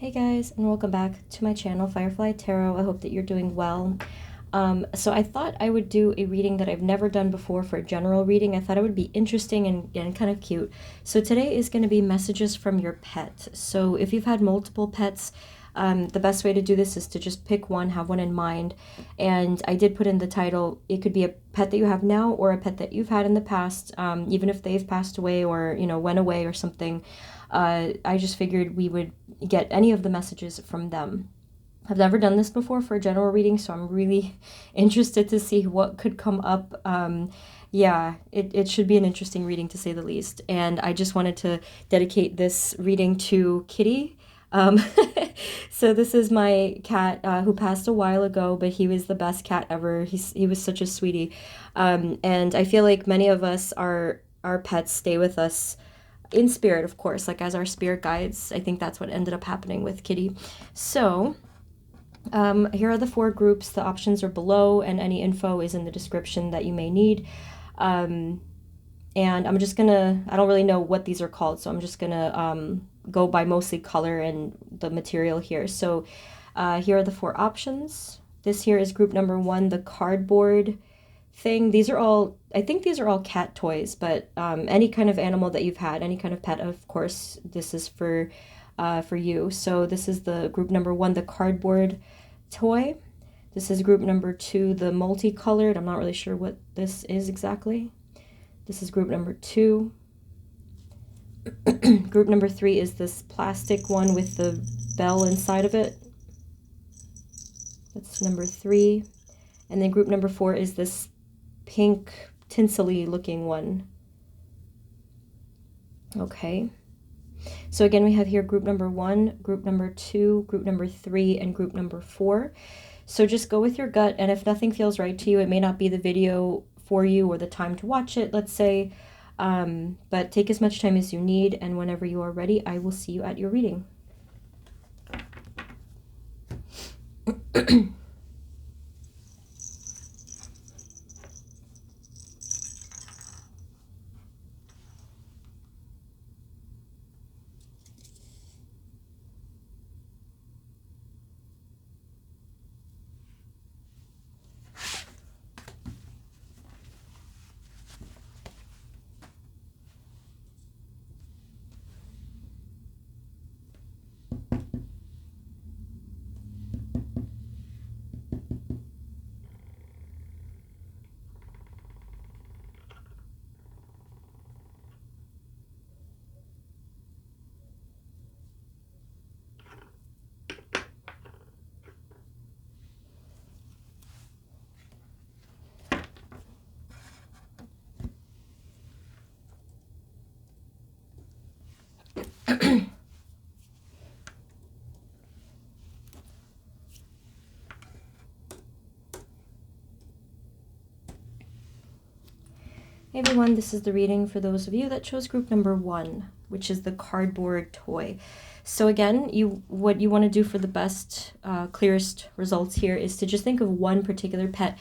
Hey guys, and welcome back to my channel, Firefly Tarot. I hope that you're doing well. So I thought I would do a reading that I've never done before for a general reading. I thought it would be interesting and kind of cute. So today is going to be messages from your pet. So if you've had multiple pets, the best way to do this is to just pick one, have one in mind. And I did put in the title, it could be a pet that you have now or a pet that you've had in the past, even if they've passed away or, went away or something. I just figured we would get any of the messages from them. I've never done this before for a general reading, so I'm really interested to see what could come up. Yeah, it should be an interesting reading to say the least. And I just wanted to dedicate this reading to Kitty. So this is my cat who passed a while ago, but he was the best cat ever. He was such a sweetie. And I feel like many of us, our pets stay with us in spirit, of course, like as our spirit guides. I think that's what ended up happening with Kitty. So here are the 4 groups. The options are below, and any info is in the description that you may need. And I'm just gonna, I don't really know what these are called, so I'm just gonna go by mostly color and the material here. So here are the 4 options. This here is group number 1, the cardboard thing. These are all, I think these are all cat toys, but any kind of animal that you've had, any kind of pet, of course, this is for you. So this is the group number 1, the cardboard toy. This is group number 2, the multicolored. I'm not really sure what this is exactly. This is group number 2. Group number 3 is this plastic one with the bell inside of it. That's number 3. And then group number 4 is this pink tinsely looking one. Okay. So again, we have here group number 1, group number 2, group number 3, and group number 4. So just go with your gut, and if nothing feels right to you, it may not be the video for you or the time to watch it, let's say. But take as much time as you need, and whenever you are ready, I will see you at your reading. Hey everyone, this is the reading for those of you that chose group number 1, which is the cardboard toy. So again, what you want to do for the best, clearest results here is to just think of one particular pet,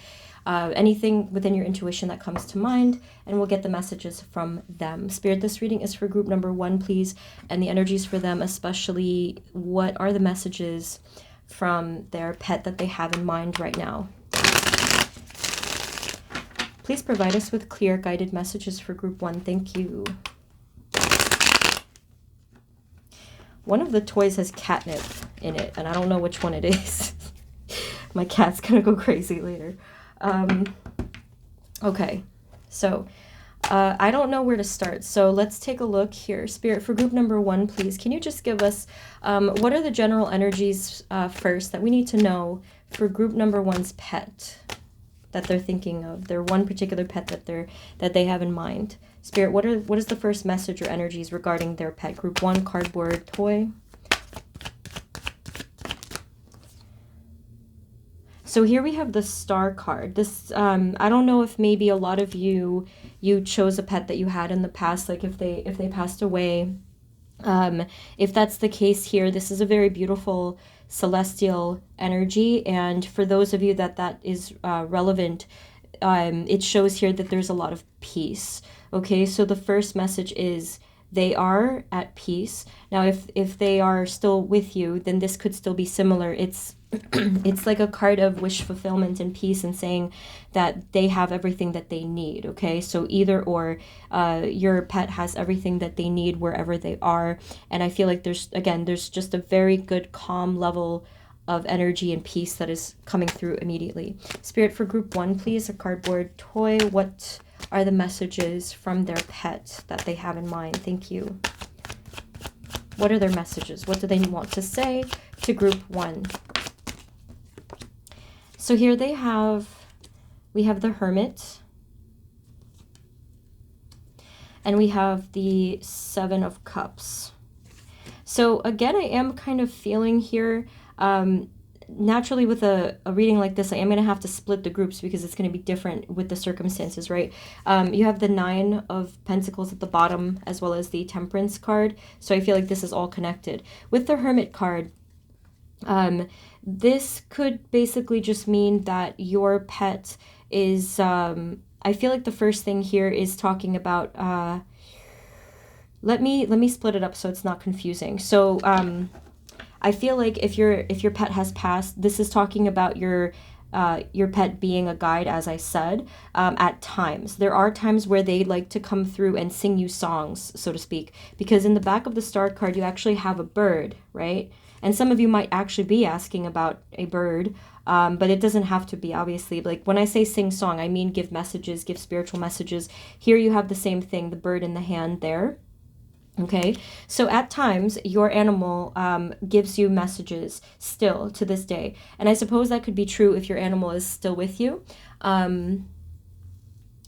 anything within your intuition that comes to mind, and we'll get the messages from them. Spirit, this reading is for group number 1, please, and the energies for them, especially what are the messages from their pet that they have in mind right now. Please provide us with clear guided messages for group 1. Thank you. One of the toys has catnip in it, and I don't know which one it is. My cat's gonna go crazy later. Okay, so I don't know where to start, so let's take a look here. Spirit, for group number 1, please, can you just give us what are the general energies first that we need to know for group number 1's pet that they're thinking of, their one particular pet that they have in mind. Spirit, what is the first message or energies regarding their pet? Group 1, cardboard toy. So here we have the Star card. This I don't know if maybe a lot of you chose a pet that you had in the past, like if they passed away. If that's the case here, this is a very beautiful celestial energy, and for those of you that is relevant, it shows here that there's a lot of peace. Okay, so the first message is they are at peace. Now, if they are still with you, then this could still be similar. It's it's like a card of wish fulfillment and peace, and saying that they have everything that they need. Okay, so either or, your pet has everything that they need wherever they are. And I feel like there's just a very good calm level of energy and peace that is coming through immediately. Spirit, for group 1, please, a cardboard toy. What are the messages from their pet that they have in mind? Thank you. What are their messages? What do they want to say to group 1? So here we have the Hermit, and we have the 7 of Cups. So again, I am kind of feeling here, naturally with a reading like this, I am going to have to split the groups because it's going to be different with the circumstances, right? You have the 9 of Pentacles at the bottom, as well as the Temperance card. So I feel like this is all connected. With the Hermit card, this could basically just mean that your pet is, I feel like the first thing here is talking about, let me split it up so it's not confusing. So, I feel like if your pet has passed, this is talking about your pet being a guide, as I said. At times, there are times where they like to come through and sing you songs, so to speak, because in the back of the Star card, you actually have a bird, right? And some of you might actually be asking about a bird, but it doesn't have to be, obviously. Like when I say sing song, I mean give messages, give spiritual messages. Here you have the same thing, the bird in the hand there. Okay, so at times your animal gives you messages still to this day. And I suppose that could be true if your animal is still with you.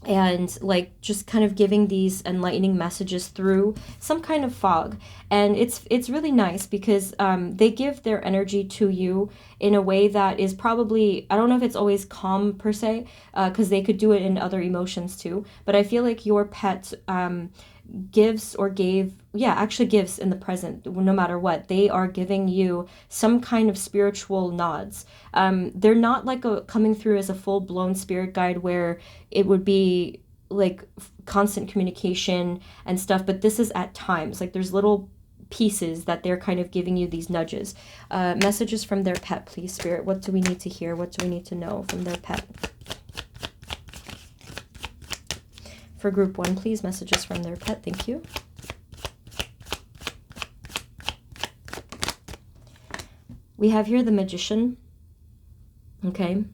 And like just kind of giving these enlightening messages through some kind of fog. And it's really nice because they give their energy to you in a way that is probably, I don't know if it's always calm per se, because they could do it in other emotions too, but I feel like your pet gives or gave, actually gives in the present, no matter what. They are giving you some kind of spiritual nods. They're not like coming through as a full-blown spirit guide where it would be like constant communication and stuff, but this is at times, like there's little pieces that they're kind of giving you these nudges. Messages from their pet, please, Spirit. What do we need to hear? What do we need to know from their pet? For group 1, please, messages from their pet. Thank you. We have here the Magician. Okay,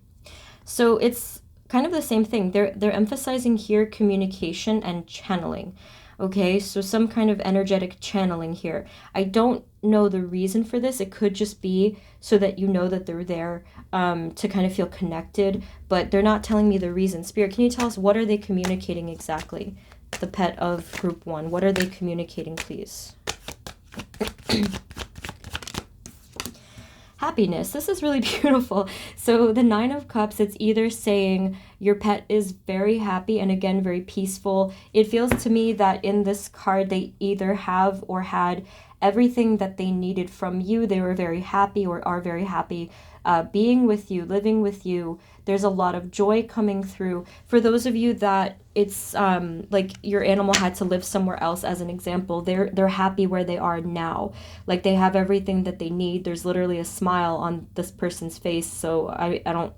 so it's kind of the same thing. They're emphasizing here communication and channeling. Okay, so some kind of energetic channeling here. I don't know the reason for this. It could just be so that you know that they're there, to kind of feel connected, but they're not telling me the reason. Spirit, can you tell us what are they communicating exactly? The pet of group 1. What are they communicating, please? Happiness. This is really beautiful. So the 9 of Cups, it's either saying your pet is very happy and again very peaceful. It feels to me that in this card they either have or had everything that they needed from you. They were very happy or are very happy being with you, living with you. There's a lot of joy coming through. For those of you that it's like your animal had to live somewhere else, as an example, they're happy where they are now. Like they have everything that they need. There's literally a smile on this person's face. So I don't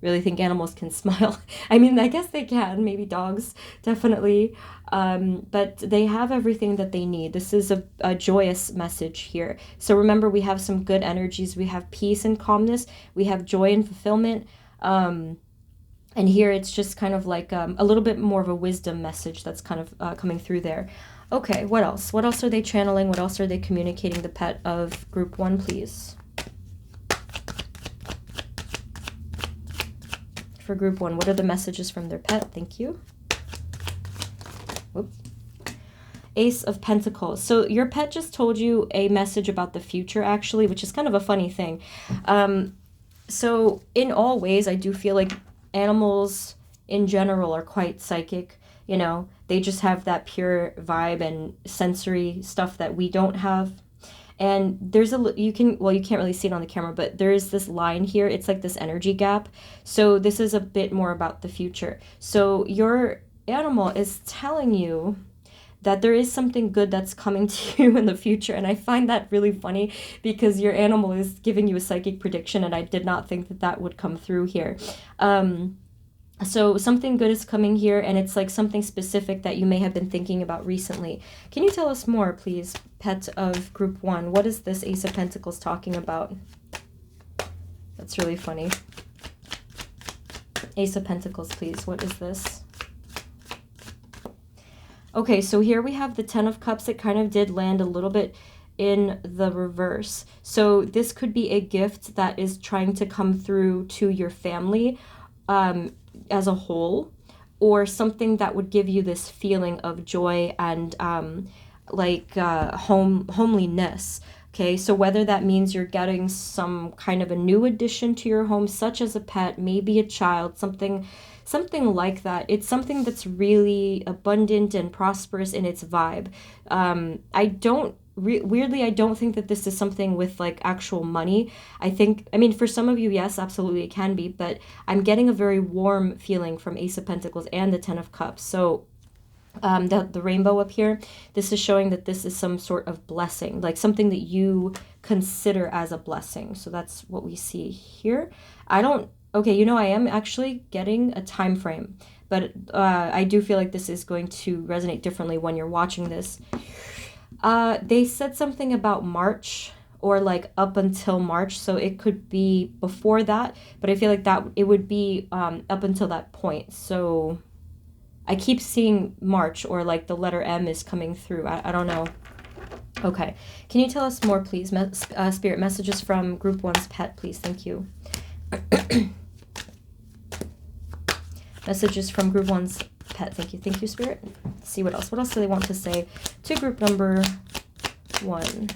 really think animals can smile. I mean, I guess they can, maybe dogs, definitely. But they have everything that they need. This is a joyous message here. So remember, we have some good energies. We have peace and calmness. We have joy and fulfillment. And here it's just kind of like a little bit more of a wisdom message that's kind of coming through there. Okay, what else? What else are they channeling? What else are they communicating? The pet of group 1, please. For group 1, what are the messages from their pet? Thank you. Whoop. Ace of Pentacles. So your pet just told you a message about the future, actually, which is kind of a funny thing. So in all ways, I do feel like animals in general are quite psychic. You know, they just have that pure vibe and sensory stuff that we don't have. And there's you can't really see it on the camera, but there is this line here. It's like this energy gap. So this is a bit more about the future. So your animal is telling you that there is something good that's coming to you in the future. And I find that really funny because your animal is giving you a psychic prediction, and I did not think that that would come through here. So something good is coming here, and it's like something specific that you may have been thinking about recently. Can you tell us more, please, pet of group 1? What is this Ace of Pentacles talking about? That's really funny. Ace of Pentacles, please. What is this? Okay, so here we have the Ten of Cups. It kind of did land a little bit in the reverse. So this could be a gift that is trying to come through to your family as a whole, or something that would give you this feeling of joy and homeliness. Okay, so whether that means you're getting some kind of a new addition to your home, such as a pet, maybe a child, something like that. It's something that's really abundant and prosperous in its vibe. Weirdly, I don't think that this is something with like actual money. I mean, for some of you, yes, absolutely it can be, but I'm getting a very warm feeling from Ace of Pentacles and the Ten of Cups. So the rainbow up here, this is showing that this is some sort of blessing, like something that you consider as a blessing. So that's what we see here. Okay, you know, I am actually getting a time frame, but I do feel like this is going to resonate differently when you're watching this. They said something about March, or like up until March, so it could be before that, but I feel like that it would be up until that point. So I keep seeing March, or like the letter M is coming through. I don't know. Okay, can you tell us more, please? Spirit messages from group 1's pet, please. Thank you. Messages from group 1's pet. Thank you. Thank you, Spirit. Let's see what else. What else do they want to say to group number 1?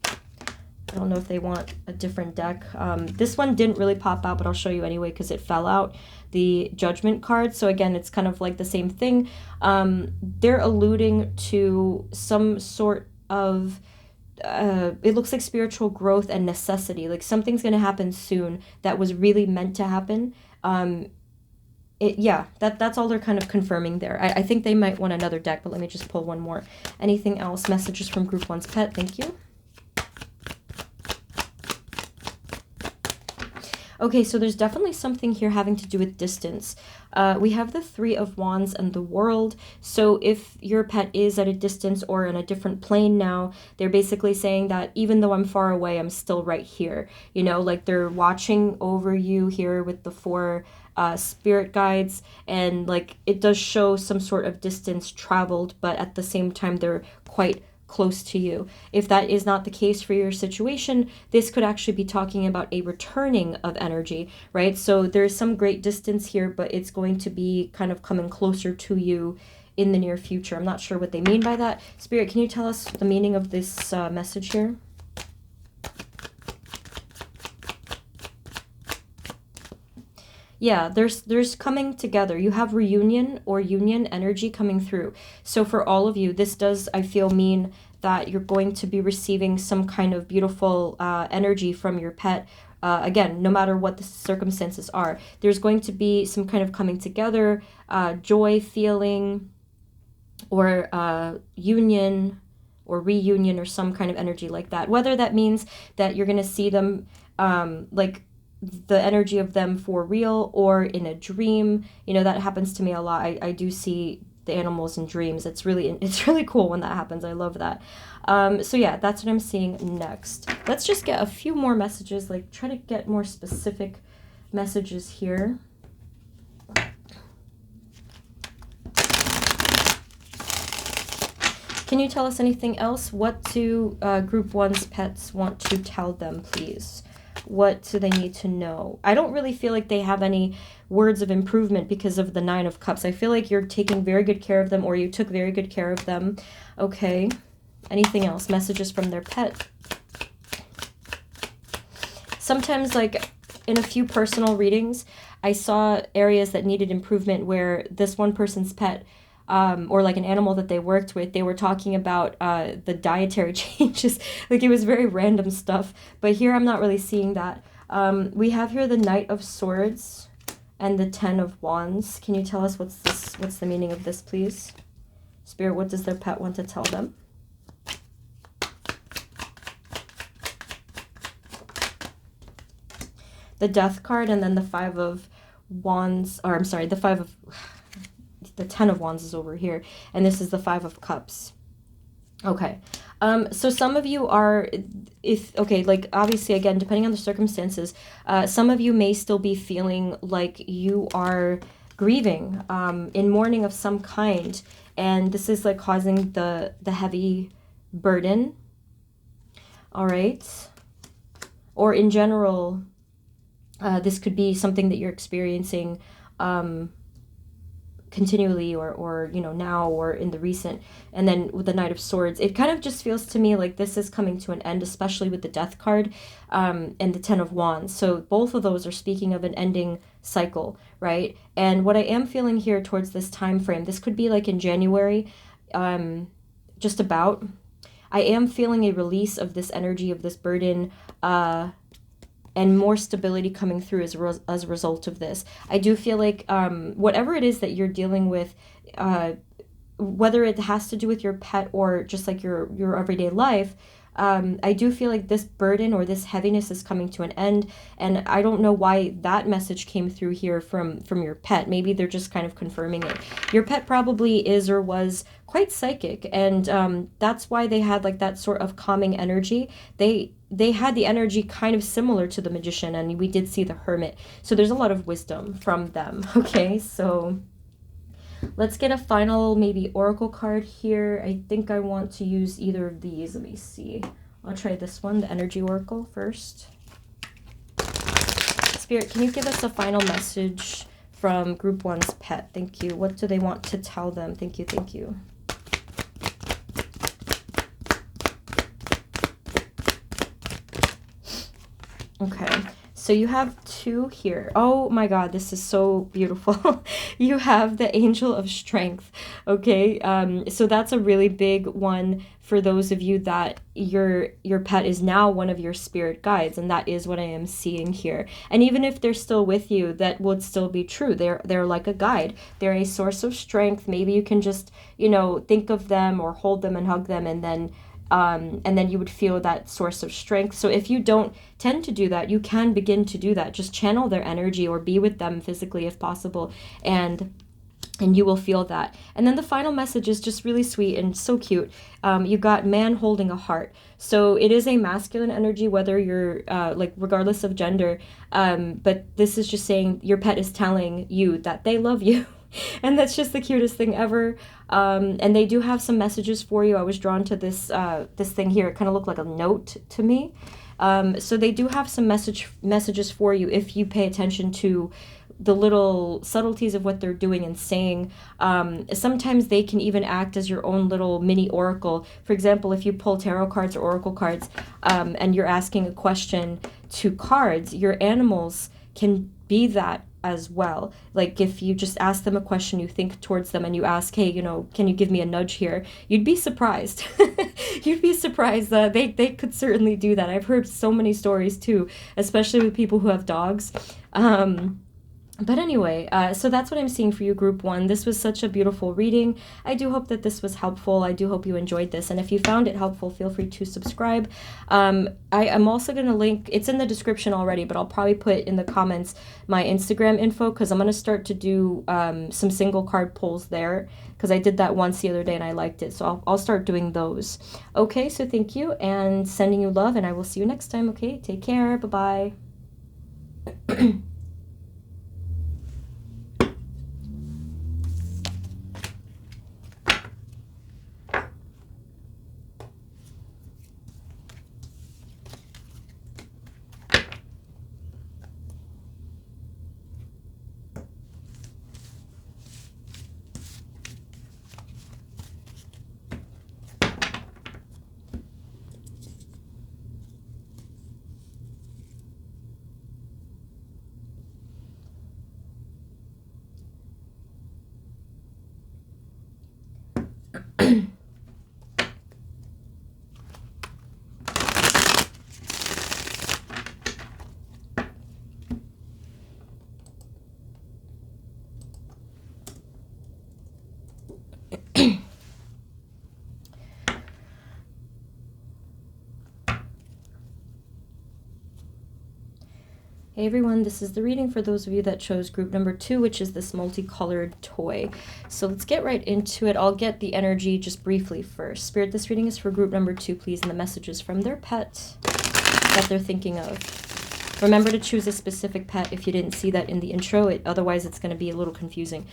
I don't know if they want a different deck. This one didn't really pop out, but I'll show you anyway because it fell out. The Judgment card. So again, it's kind of like the same thing. They're alluding to some sort of it looks like spiritual growth and necessity. Like something's going to happen soon that was really meant to happen. That's all they're kind of confirming there. I think they might want another deck, but let me just pull one more. Anything else? Messages from group 1's pet. Thank you. Okay, so there's definitely something here having to do with distance. We have the Three of Wands and the World. So if your pet is at a distance or in a different plane now, they're basically saying that even though I'm far away, I'm still right here. You know, like they're watching over you here with the 4 spirit guides, and like it does show some sort of distance traveled, but at the same time, they're quite close to you. If that is not the case for your situation, this could actually be talking about a returning of energy, right? So there's some great distance here, but it's going to be kind of coming closer to you in the near future. I'm not sure what they mean by that. Spirit, can you tell us the meaning of this message here? Yeah, there's coming together. You have reunion or union energy coming through. So for all of you, this does, I feel, mean that you're going to be receiving some kind of beautiful energy from your pet. Again, no matter what the circumstances are, there's going to be some kind of coming together, joy feeling, or union or reunion, or some kind of energy like that. Whether that means that you're going to see them like the energy of them for real or in a dream. You know, that happens to me a lot. I do see the animals in dreams. It's really cool when that happens. I love that. So yeah, that's what I'm seeing next. Let's just get a few more messages, like try to get more specific messages here. Can you tell us anything else? What do group 1's pets want to tell them, please? What do they need to know? I don't really feel like they have any words of improvement because of the 9 of Cups. I feel like you're taking very good care of them, or you took very good care of them. Okay. Anything else? Messages from their pet. Sometimes, like, in a few personal readings, I saw areas that needed improvement where this one person's pet, or like an animal that they worked with, they were talking about the dietary changes. Like, it was very random stuff, but here I'm not really seeing that. We have here the Knight of Swords and the 10 of Wands. Can you tell us what's the meaning of this, please? Spirit, what does their pet want to tell them? The Death card, and then the Five of Wands, or I'm sorry, the Ten of Wands is over here, and this is the Five of Cups. Okay. So some of you are, like obviously again, depending on the circumstances, some of you may still be feeling like you are grieving, in mourning of some kind, and this is like causing the heavy burden. All right. Or in general, this could be something that you're experiencing continually, or you know, now, or in the recent. And then with the Knight of Swords, it kind of just feels to me like this is coming to an end, especially with the Death card, and the Ten of Wands. So both of those are speaking of an ending cycle, right? And what I am feeling here towards this time frame, this could be like in January, just about, I am feeling a release of this energy, of this burden, and more stability coming through as a result of this. I do feel like whatever it is that you're dealing with, whether it has to do with your pet or just like your everyday life, I do feel like this burden or this heaviness is coming to an end. And I don't know why that message came through here from your pet. Maybe they're just kind of confirming it. Your pet probably is or was quite psychic, and that's why they had like that sort of calming energy. They had the energy kind of similar to the Magician, and we did see the Hermit. So there's a lot of wisdom from them. Okay, so let's get a final maybe oracle card here. I think I want to use either of these. Let me see. I'll try this one, the energy oracle first. Spirit, can you give us a final message from Group 1's pet? Thank you. What do they want to tell them? Thank you, thank you. Okay, so you have two here. Oh my God, this is so beautiful. You have the Angel of Strength. Okay, so that's a really big one for those of you that your pet is now one of your spirit guides, and that is what I am seeing here. And even if they're still with you, that would still be true. They're like a guide. They're a source of strength. Maybe you can just, you know, think of them or hold them and hug them, and then you would feel that source of strength. So if you don't tend to do that, you can begin to do that. Just channel their energy or be with them physically if possible, and you will feel that. And then the final message is just really sweet and so cute. You got man holding a heart. So it is a masculine energy, whether you're like regardless of gender. But this is just saying your pet is telling you that they love you. And that's just the cutest thing ever. And they do have some messages for you. I was drawn to this thing here. It kind of looked like a note to me. So they do have some messages for you if you pay attention to the little subtleties of what they're doing and saying. Sometimes they can even act as your own little mini oracle. For example, if you pull tarot cards or oracle cards, and you're asking a question to cards, your animals can be that as well. Like if you just ask them a question, you think towards them and you ask, hey, you know, can you give me a nudge here? You'd be surprised. You'd be surprised. They could certainly do that. I've heard so many stories too, especially with people who have dogs. But anyway, so that's what I'm seeing for you, Group 1. This was such a beautiful reading. I do hope that this was helpful. I do hope you enjoyed this. And if you found it helpful, feel free to subscribe. I am also going to link, it's in the description already, but I'll probably put in the comments my Instagram info, because I'm going to start to do some single card pulls there, because I did that once the other day and I liked it. So I'll start doing those. Okay, so thank you and sending you love, and I will see you next time. Okay, take care. Bye-bye. Hey everyone, this is the reading for those of you that chose group number 2, which is this multicolored toy. So let's get right into it. I'll get the energy just briefly first. Spirit, this reading is for group number 2, please, and the messages from their pet that they're thinking of. Remember to choose a specific pet if you didn't see that in the intro, otherwise it's going to be a little confusing.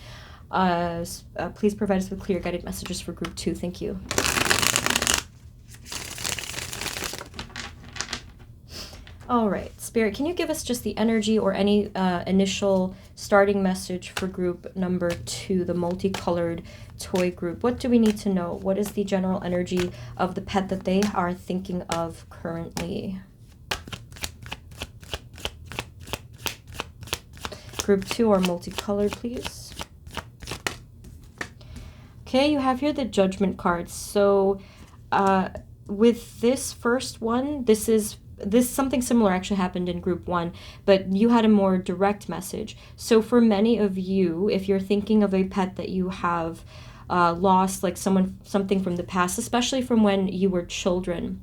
Please provide us with clear guided messages for group 2. Thank you. All right, Spirit, can you give us just the energy or any initial starting message for group number 2, the multicolored toy group? What do we need to know? What is the general energy of the pet that they are thinking of currently? Group 2 are multicolored, please. Okay, you have here the Judgment cards. So with this first one, this something similar actually happened in group 1, but you had a more direct message. So for many of you, if you're thinking of a pet that you have lost, like something from the past, especially from when you were children,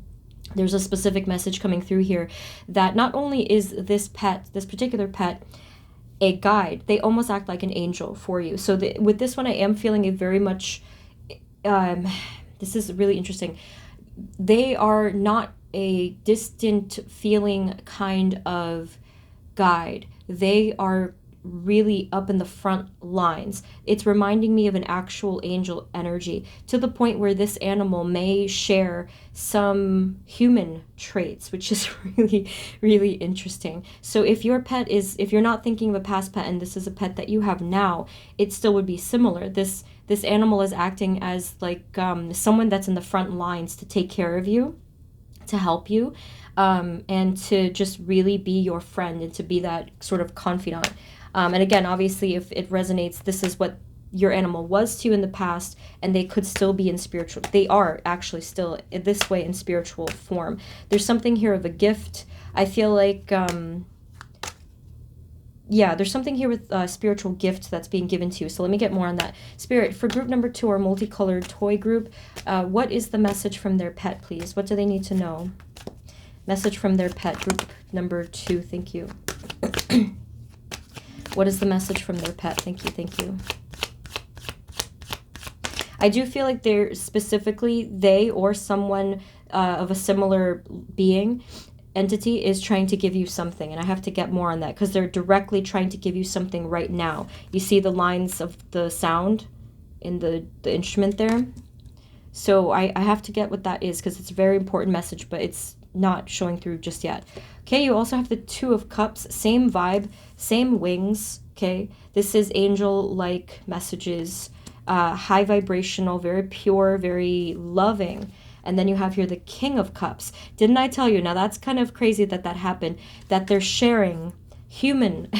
there's a specific message coming through here that not only is this particular pet, a guide, they almost act like an angel for you. So with this one, I am feeling a very much, this is really interesting. They are not a distant feeling kind of guide. They are really up in the front lines. It's reminding me of an actual angel energy, to the point where this animal may share some human traits, which is really, really interesting. So if you're not thinking of a past pet and this is a pet that you have now, it still would be similar. This animal is acting as like someone that's in the front lines to take care of you, to help you, and to just really be your friend and to be that sort of confidant. And again, obviously, if it resonates, this is what your animal was to you in the past, and they could still be in spiritual. They are actually still this way in spiritual form. There's something here of a gift. I feel like, yeah, there's something here with a spiritual gift that's being given to you. So let me get more on that. Spirit, for group number 2, our multicolored toy group, what is the message from their pet, please? What do they need to know? Message from their pet, group number 2. Thank you. What is the message from their pet? Thank you, thank you. I do feel like they're specifically, they or someone of a similar entity is trying to give you something, and I have to get more on that because they're directly trying to give you something right now. You see the lines of the sound in the instrument there? So I have to get what that is because it's a very important message, but it's not showing through just yet. Okay, you also have the 2 of Cups, same vibe, same wings, okay? This is angel-like messages, high vibrational, very pure, very loving. And then you have here the King of Cups. Didn't I tell you? Now that's kind of crazy that happened, that they're sharing human,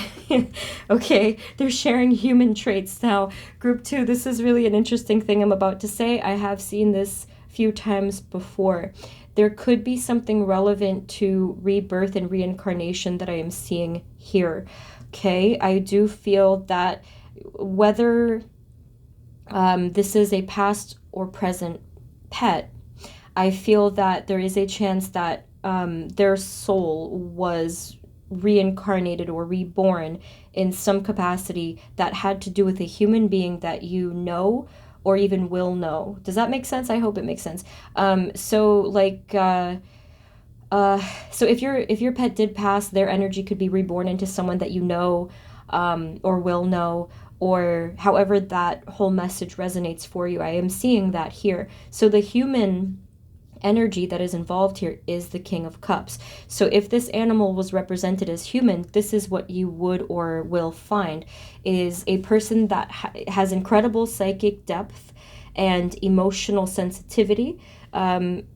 okay? They're sharing human traits. Now, group 2, this is really an interesting thing I'm about to say. I have seen this a few times before. There could be something relevant to rebirth and reincarnation that I am seeing here, okay? I do feel that whether this is a past or present pet, I feel that there is a chance that their soul was reincarnated or reborn in some capacity that had to do with a human being that you know or even will know. Does that make sense? I hope it makes sense. So if your pet did pass, their energy could be reborn into someone that you know or will know, or however that whole message resonates for you. I am seeing that here. So the human energy that is involved here is the King of Cups. So if this animal was represented as human, this is what you would or will find, is a person that has incredible psychic depth and emotional sensitivity,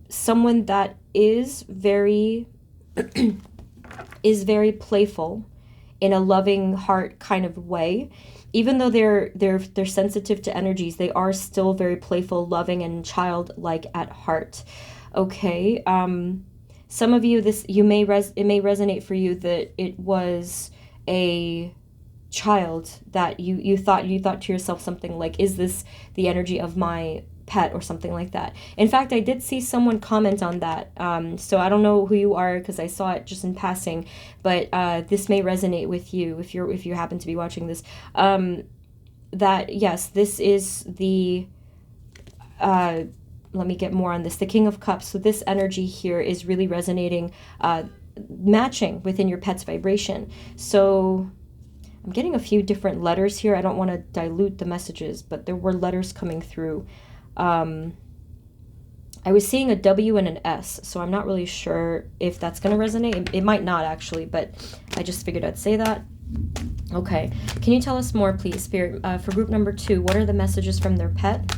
someone that is very playful in a loving heart kind of way. Even though they're sensitive to energies, they are still very playful, loving, and childlike at heart. Okay. Some of you, it may resonate for you that it was a child that you thought to yourself something like, is this the energy of my pet or something like that. In fact, I did see someone comment on that. So I don't know who you are because I saw it just in passing, but this may resonate with you if you happen to be watching this. That yes, this is the let me get more on this. The King of Cups. So this energy here is really resonating, matching within your pet's vibration. So I'm getting a few different letters here. I don't want to dilute the messages, but there were letters coming through. I was seeing a W and an S, so I'm not really sure if that's going to resonate. It might not actually, but I just figured I'd say that. Okay. Can you tell us more, please, Spirit? For group number 2, what are the messages from their pet?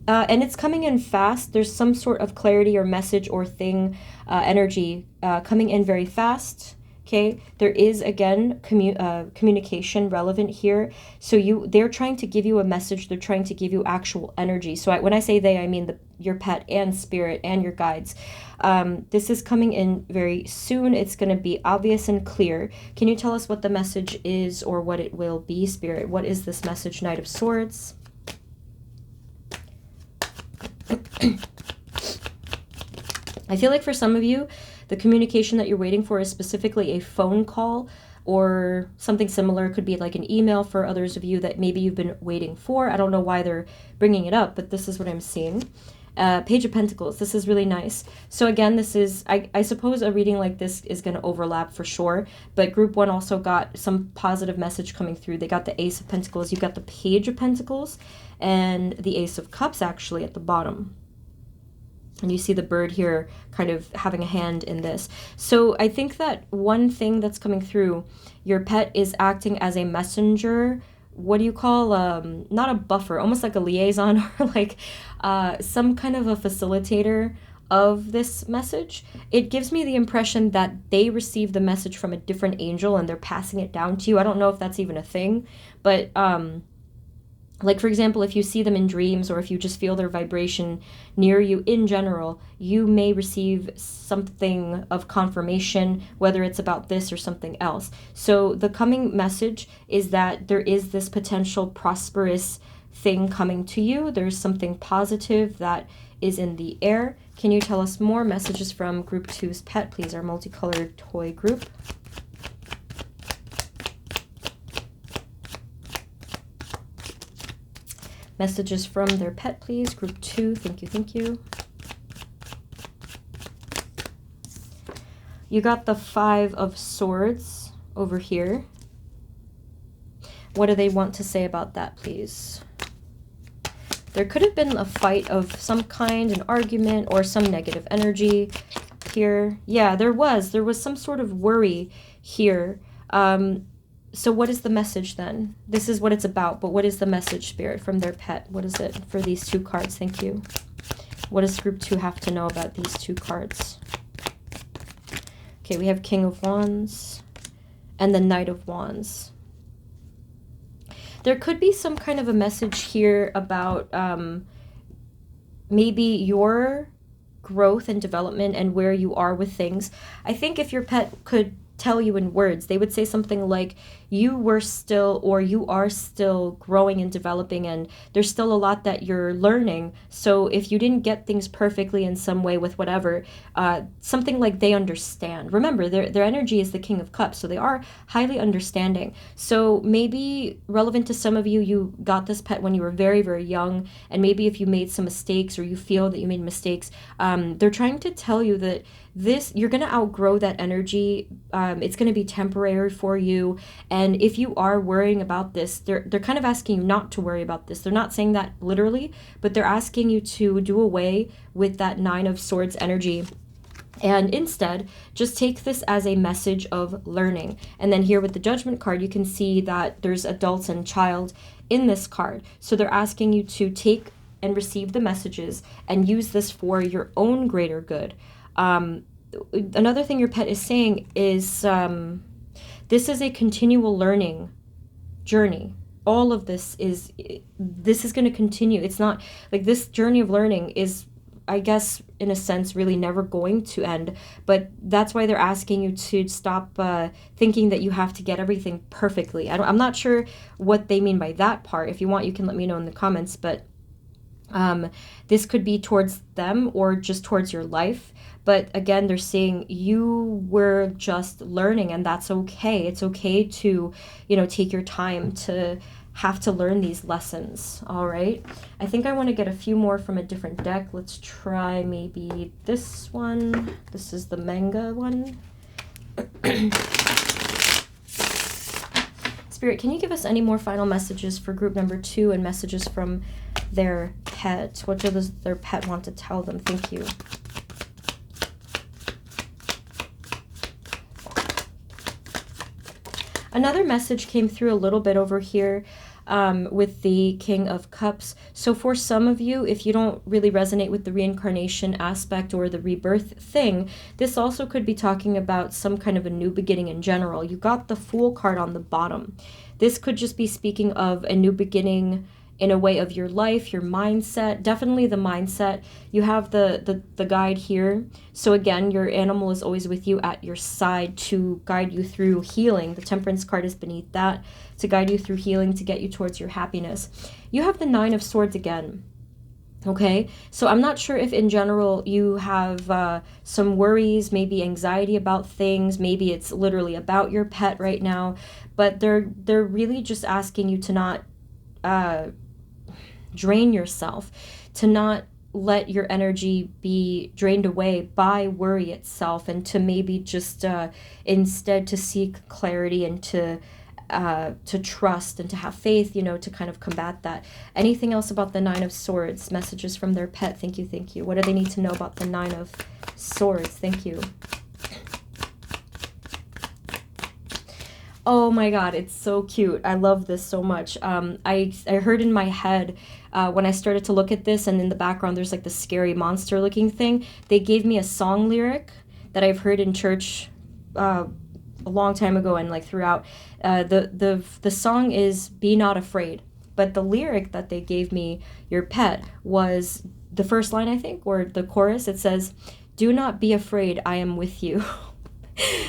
And it's coming in fast. There's some sort of clarity or message or thing, energy coming in very fast. Okay, there is again communication relevant here. So they're trying to give you a message. They're trying to give you actual energy. So when I say they, I mean your pet and spirit and your guides. This is coming in very soon. It's going to be obvious and clear. Can you tell us what the message is or what it will be, Spirit? What is this message? Knight of Swords. I feel like for some of you, the communication that you're waiting for is specifically a phone call or something similar. It could be like an email for others of you that maybe you've been waiting for. I don't know why they're bringing it up, but this is what I'm seeing. Page of Pentacles. This is really nice. So again, this is, I suppose a reading like this is going to overlap for sure, but group 1 also got some positive message coming through. They got the Ace of Pentacles. You got the Page of Pentacles and the Ace of Cups actually at the bottom. And you see the bird here kind of having a hand in this. So I think that one thing that's coming through, your pet is acting as a messenger. What do you call, not a buffer, almost like a liaison or like some kind of a facilitator of this message. It gives me the impression that they receive the message from a different angel and they're passing it down to you. I don't know if that's even a thing, but like, for example, if you see them in dreams or if you just feel their vibration near you in general, you may receive something of confirmation, whether it's about this or something else. So the coming message is that there is this potential prosperous thing coming to you. There's something positive that is in the air. Can you tell us more? Messages from Group 2's pet, please, our multicolored toy group. Messages from their pet, please. Group 2, thank you, thank you. You got the 5 of Swords over here. What do they want to say about that, please? There could have been a fight of some kind, an argument, or some negative energy here. Yeah, there was some sort of worry here. So what is the message then? This is what it's about, but what is the message, Spirit, from their pet? What is it for these 2 cards? Thank you. What does Group 2 have to know about these 2 cards? Okay, we have King of Wands and the Knight of Wands. There could be some kind of a message here about maybe your growth and development and where you are with things. I think if your pet could tell you in words, they would say something like you were still, or you are still growing and developing, and there's still a lot that you're learning. So if you didn't get things perfectly in some way with whatever, something like they understand. Remember, their energy is the King of Cups, so they are highly understanding. So maybe relevant to some of you, you got this pet when you were very, very young, and maybe if you made some mistakes or you feel that you made mistakes, they're trying to tell you that you're going to outgrow that energy. It's going to be temporary for you. And if you are worrying about this, they're kind of asking you not to worry about this. They're not saying that literally, but they're asking you to do away with that 9 of Swords energy. And instead, just take this as a message of learning. And then here with the Judgment card, you can see that there's adults and child in this card. So they're asking you to take and receive the messages and use this for your own greater good. Another thing your pet is saying is this is a continual learning journey. All of this is going to continue. It's not like this journey of learning is I guess, in a sense, really never going to end. But that's why they're asking you to stop thinking that you have to get everything perfectly. I'm not sure what they mean by that part. If you want, you can let me know in the comments. But this could be towards them or just towards your life. But again, they're saying you were just learning, and that's okay. It's okay to, take your time to have to learn these lessons. All right. I think I want to get a few more from a different deck. Let's try maybe this one. This is the manga one. Spirit, can you give us any more final messages for group number 2 and messages from their pet? What does their pet want to tell them? Thank you. Another message came through a little bit over here with the King of Cups. So for some of you, if you don't really resonate with the reincarnation aspect or the rebirth thing, this also could be talking about some kind of a new beginning in general. You got the Fool card on the bottom. This could just be speaking of a new beginning in a way of your life, your mindset, definitely the mindset. You have the guide here. So again, your animal is always with you at your side to guide you through healing. The Temperance card is beneath that to guide you through healing, to get you towards your happiness. You have the 9 of Swords again. Okay, so I'm not sure if in general you have some worries, maybe anxiety about things, maybe it's literally about your pet right now, but they're really just asking you to not drain yourself, to not let your energy be drained away by worry itself, and to maybe just instead to seek clarity and to trust and to have faith, to kind of combat that. Anything else about the 9 of Swords? Messages from their pet. Thank you, thank you. What do they need to know about the 9 of Swords? Thank you. Oh my God, it's so cute. I love this so much. I heard in my head when I started to look at this, and in the background there's like the scary monster looking thing. They gave me a song lyric that I've heard in church a long time ago and like throughout. The song is "Be Not Afraid," but the lyric that they gave me, your pet, was the first line, I think, or the chorus. It says, "Do not be afraid, I am with you."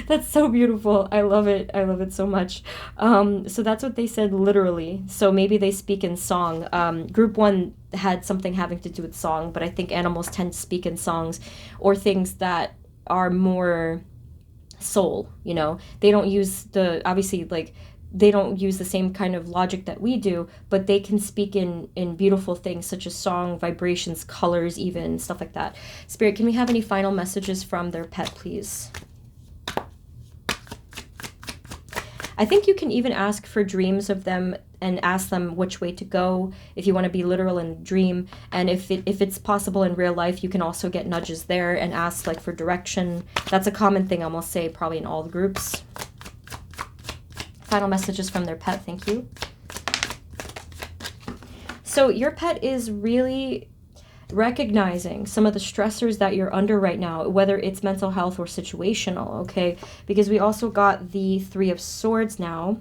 That's so beautiful. I love it. I love it so much. So that's what they said literally. So maybe they speak in song. Group 1 had something having to do with song, but I think animals tend to speak in songs or things that are more soul, They don't use they don't use the same kind of logic that we do, but they can speak in beautiful things such as song, vibrations, colors, even stuff like that. Spirit, can we have any final messages from their pet, please? I think you can even ask for dreams of them and ask them which way to go if you want to be literal and dream. And if it's possible in real life, you can also get nudges there and ask for direction. That's a common thing, I must say, probably in all the groups. Final messages from their pet. Thank you. So your pet is really recognizing some of the stressors that you're under right now, whether it's mental health or situational, okay? Because we also got the 3 of Swords now.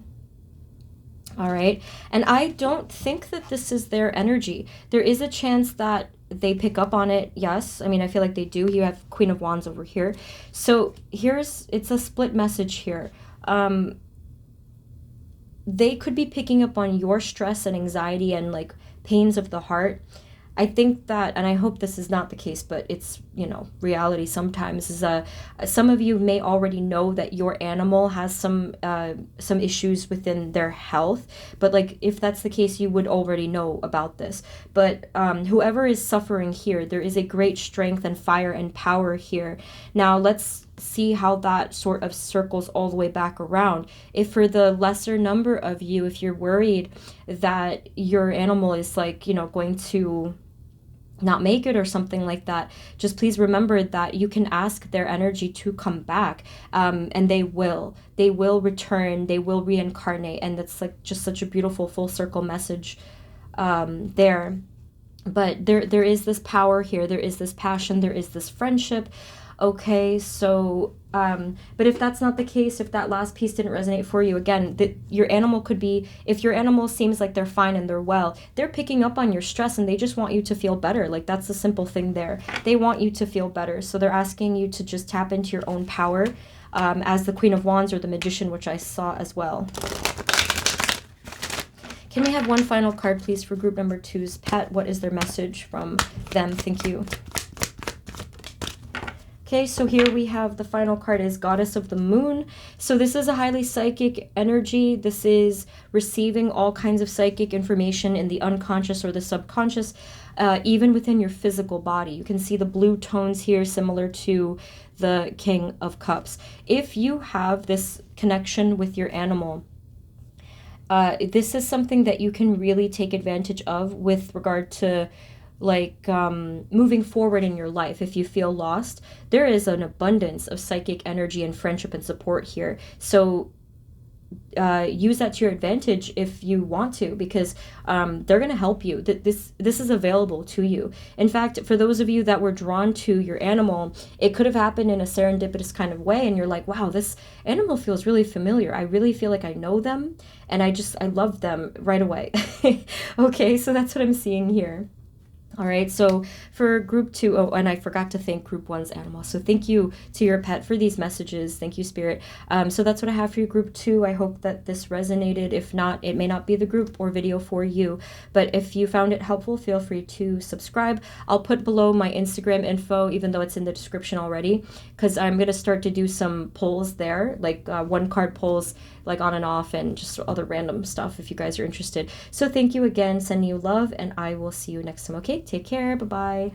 All right. And I don't think that this is their energy. There is a chance that they pick up on it. Yes. I mean, I feel like they do. You have Queen of Wands over here. So it's a split message here. They could be picking up on your stress and anxiety and pains of the heart. I think that, and I hope this is not the case, but it's, reality sometimes, is some of you may already know that your animal has some issues within their health, but if that's the case, you would already know about this. But whoever is suffering here, there is a great strength and fire and power here. Now let's see how that sort of circles all the way back around. If for the lesser number of you, if you're worried that your animal is going to not make it or something like that, just please remember that you can ask their energy to come back, and they will return, they will reincarnate, and that's just such a beautiful full circle message there. But there is this power here, there is this passion, there is this friendship. Okay, so but if that's not the case, if that last piece didn't resonate for you, again, your animal could be, if your animal seems like they're fine and they're well, they're picking up on your stress and they just want you to feel better. Like, that's the simple thing there. They want you to feel better. So they're asking you to just tap into your own power, as the Queen of Wands or the Magician, which I saw as well. Can we have one final card, please, for group number 2's pet? What is their message from them? Thank you. Okay, so here we have the final card is Goddess of the Moon. So this is a highly psychic energy. This is receiving all kinds of psychic information in the unconscious or the subconscious, even within your physical body. You can see the blue tones here, similar to the King of Cups. If you have this connection with your animal, this is something that you can really take advantage of with regard to, like, moving forward in your life. If you feel lost, there is an abundance of psychic energy and friendship and support here. So use that to your advantage if you want to, because they're going to help you. This is available to you. In fact, for those of you that were drawn to your animal, it could have happened in a serendipitous kind of way, and you're like, wow, this animal feels really familiar. I really feel like I know them, and I love them right away. Okay, so that's what I'm seeing here. All right, so for group 2, oh, and I forgot to thank group 1's animal. So thank you to your pet for these messages. Thank you, Spirit. So that's what I have for you, group 2. I hope that this resonated. If not, it may not be the group or video for you. But if you found it helpful, feel free to subscribe. I'll put below my Instagram info, even though it's in the description already, because I'm going to start to do some polls there, like one card polls, like on and off, and just other random stuff if you guys are interested. So thank you again, sending you love, and I will see you next time. Okay, take care. Bye-bye.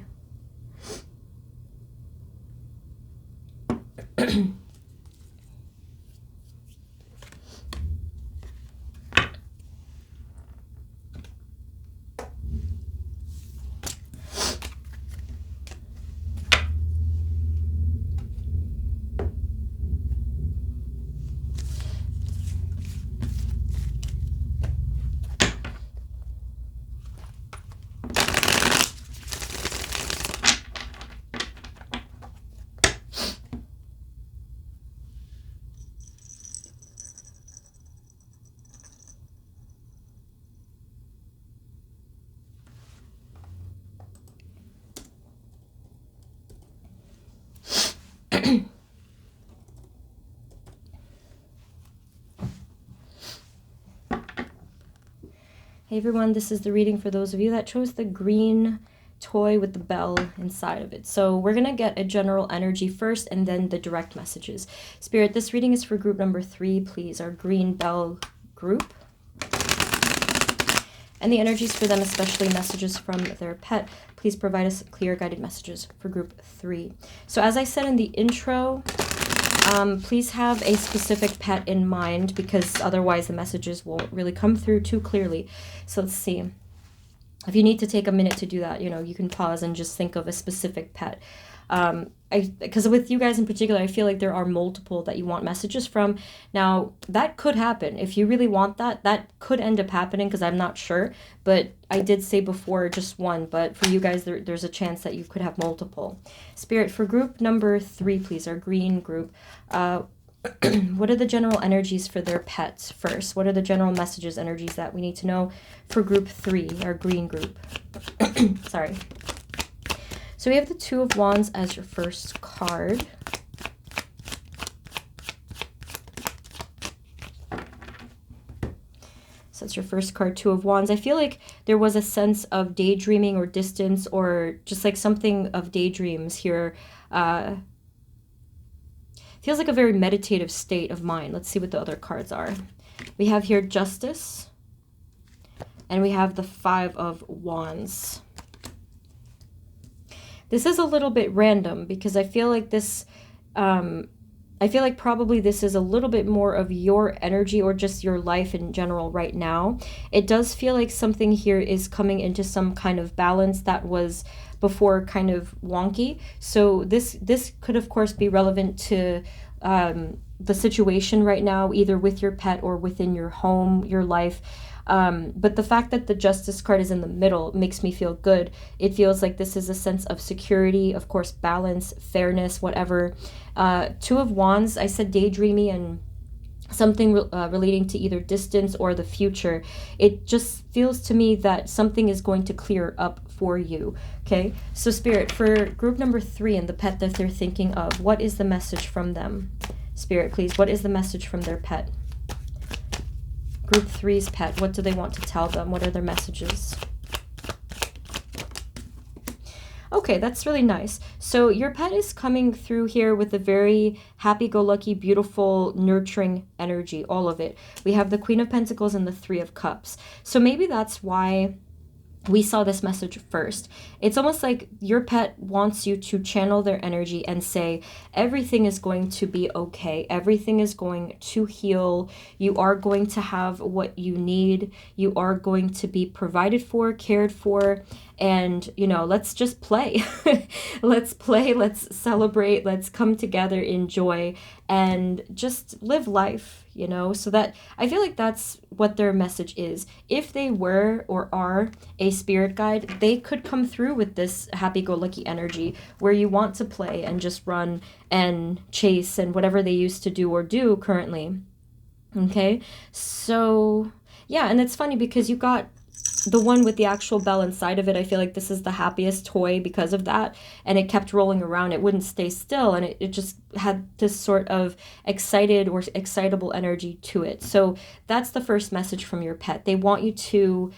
Hey everyone, this is the reading for those of you that chose the green toy with the bell inside of it. So we're going to get a general energy first and then the direct messages. Spirit, this reading is for group number 3, please, our green bell group. And the energies for them, especially messages from their pet, please provide us clear guided messages for group 3. So as I said in the intro, please have a specific pet in mind, because otherwise the messages won't really come through too clearly. So let's see. If you need to take a minute to do that, you can pause and just think of a specific pet. Because with you guys in particular, I feel like there are multiple that you want messages from. Now, that could happen. If you really want that, that could end up happening, because I'm not sure. But I did say before just one, but for you guys, there's a chance that you could have multiple. Spirit, for group number 3, please, our green group, what are the general energies for their pets first? What are the general messages, energies that we need to know for group 3, our green group? Sorry. So we have the 2 of Wands as your first card. So that's your first card, 2 of Wands. I feel like there was a sense of daydreaming or distance, or just like something of daydreams here. Feels like a very meditative state of mind. Let's see what the other cards are. We have here Justice, and we have the 5 of Wands. This is a little bit random, because I feel like this, I feel like probably this is a little bit more of your energy or just your life in general right now. It does feel like something here is coming into some kind of balance that was before kind of wonky. So this could of course be relevant to the situation right now, either with your pet or within your home, your life. But the fact that the Justice card is in the middle makes me feel good. It feels like this is a sense of security, of course, balance, fairness, whatever. Two of Wands, I said daydreamy and something relating to either distance or the future. It just feels to me that something is going to clear up for you. Okay, so Spirit, for group number 3 and the pet that they're thinking of, what is the message from them? Spirit, please, what is the message from their pet? Group 3's pet, what do they want to tell them? What are their messages? Okay, that's really nice. So your pet is coming through here with a very happy-go-lucky, beautiful, nurturing energy, all of it. We have the Queen of Pentacles and the Three of Cups. So maybe that's why we saw this message first. It's almost like your pet wants you to channel their energy and say, everything is going to be okay. Everything is going to heal. You are going to have what you need. You are going to be provided for, cared for. And, you know, let's just play. Let's play. Let's celebrate. Let's come together in joy and just live life, you know? So that, I feel like that's what their message is. If they were or are a spirit guide, they could come through with this happy-go-lucky energy where you want to play and just run and chase and whatever they used to do or do currently. Okay? So, yeah, and it's funny because you got the one with the actual bell inside of it. I feel like this is the happiest toy because of that, and it kept rolling around. It wouldn't stay still, and it just had this sort of excited or excitable energy to it. So that's the first message from your pet. They want you to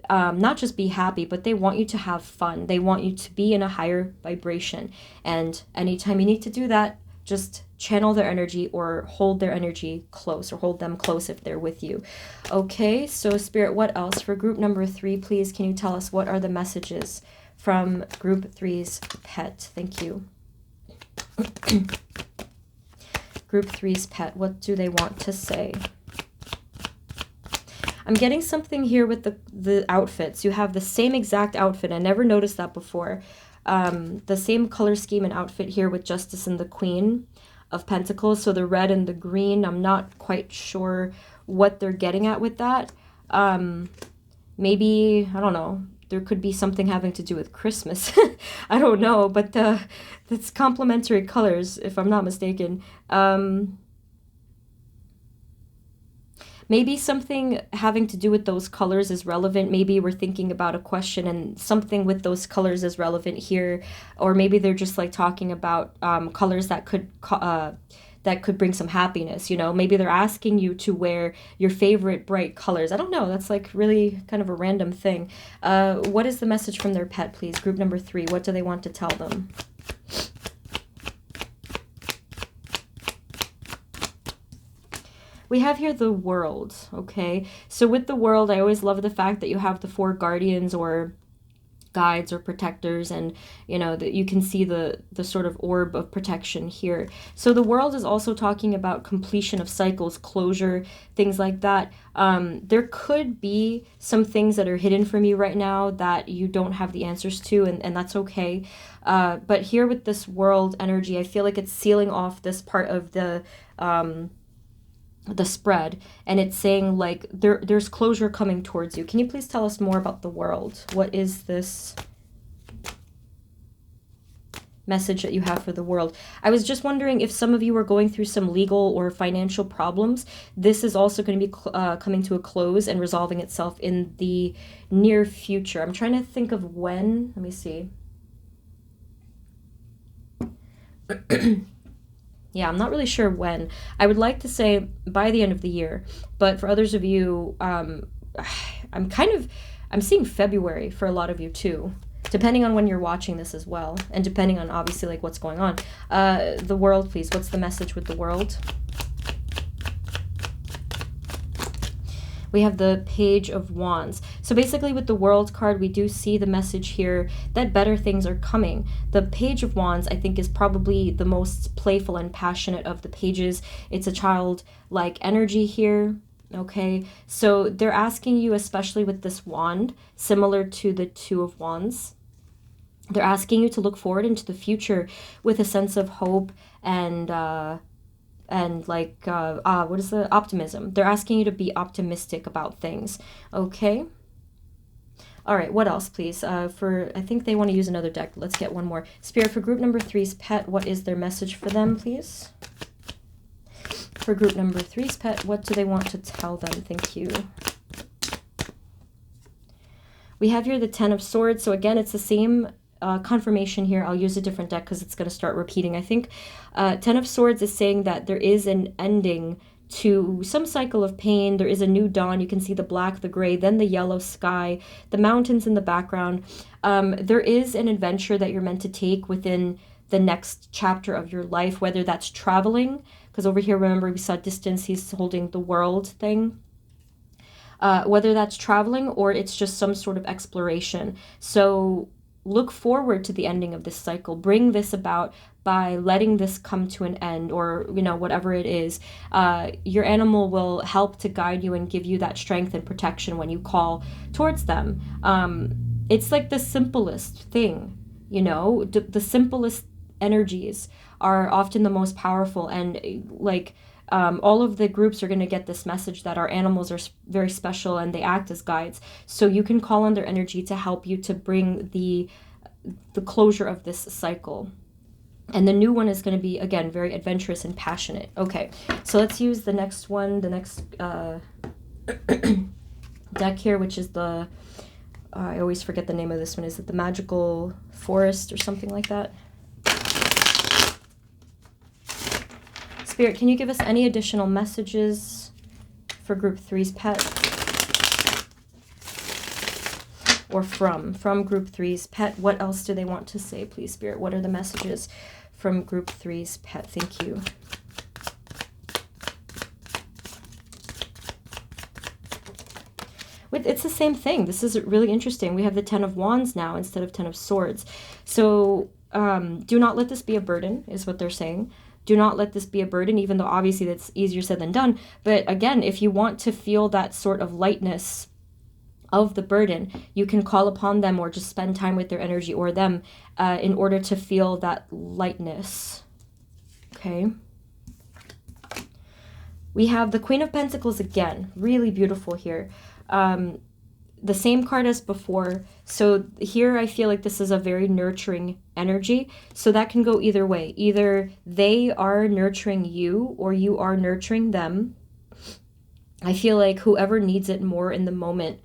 not just be happy, but they want you to have fun. They want you to be in a higher vibration, and anytime you need to do that, just channel their energy or hold their energy close, or hold them close if they're with you. Okay, so Spirit, what else? For group number 3, please, can you tell us what are the messages from group 3's pet? Thank you. Group 3's pet, what do they want to say? I'm getting something here with the outfits. You have the same exact outfit. I never noticed that before. The same color scheme and outfit here with Justice and the Queen of Pentacles. So the red and the green, I'm not quite sure what they're getting at with that. Maybe, I don't know, there could be something having to do with Christmas. I don't know, but that's complementary colors, if I'm not mistaken. Maybe something having to do with those colors is relevant. Maybe we're thinking about a question and something with those colors is relevant here. Or maybe they're just like talking about colors that could bring some happiness, you know? Maybe they're asking you to wear your favorite bright colors. I don't know. That's like really kind of a random thing. What is the message from their pet, please? Group number 3, what do they want to tell them? We have here the World, okay? So with the World, I always love the fact that you have the 4 guardians or guides or protectors, and you know that you can see the sort of orb of protection here. So the World is also talking about completion of cycles, closure, things like that. There could be some things that are hidden from you right now that you don't have the answers to, and that's okay. But here with this World energy, I feel like it's sealing off this part of the spread, and it's saying like there's closure coming towards you. Can you please tell us more about the World? What is this message that you have for the World? I was just wondering if some of you are going through some legal or financial problems. This is also going to be coming to a close and resolving itself in the near future. I'm trying to think of when. Let me see. Yeah, I'm not really sure when. I would like to say by the end of the year, but for others of you, I'm seeing February for a lot of you too, depending on when you're watching this as well, and depending on obviously like what's going on. The World, please. What's the message with the World? We have the Page of Wands. So basically with the World card, we do see the message here that better things are coming. The Page of Wands, I think, is probably the most playful and passionate of the pages. It's a childlike energy here. Okay, so they're asking you, especially with this wand, similar to the Two of Wands, they're asking you to look forward into the future with a sense of hope and and like, what is the optimism? They're asking you to be optimistic about things. Okay. All right, what else, please? I think they want to use another deck. Let's get one more. Spirit, for group number 3's pet, what is their message for them, please? For group number 3's pet, what do they want to tell them? Thank you. We have here the Ten of Swords. So again, it's the same confirmation here. I'll use a different deck because it's going to start repeating, I think. Ten of Swords is saying that there is an ending to some cycle of pain. There is a new dawn. You can see the black, the gray, then the yellow sky, the mountains in the background. There is an adventure that you're meant to take within the next chapter of your life, whether that's traveling, because over here, remember, we saw distance, he's holding the world thing. Whether that's traveling or it's just some sort of exploration. So look forward to the ending of this cycle. Bring this about by letting this come to an end, or, you know, whatever it is. Your animal will help to guide you and give you that strength and protection when you call towards them. It's like the simplest thing, you know, the simplest energies are often the most powerful. And like, all of the groups are going to get this message that our animals are very special and they act as guides. So you can call on their energy to help you to bring the closure of this cycle. And the new one is going to be, again, very adventurous and passionate. Okay, so let's use the next one, the next deck here, which is the, I always forget the name of this one. Is it the Magical Forest or something like that? Spirit, can you give us any additional messages for group 3's pet? Or from group 3's pet? What else do they want to say, please, Spirit? What are the messages from group 3's pet? Thank you. It's the same thing. This is really interesting. We have the Ten of Wands now instead of Ten of Swords. So do not let this be a burden, is what they're saying. Do not let this be a burden, even though obviously that's easier said than done. But again, if you want to feel that sort of lightness of the burden, you can call upon them or just spend time with their energy or them in order to feel that lightness. Okay. We have the Queen of Pentacles again. Really beautiful here. The same card as before. So here I feel like this is a very nurturing energy. So that can go either way. Either they are nurturing you or you are nurturing them. I feel like whoever needs it more in the moment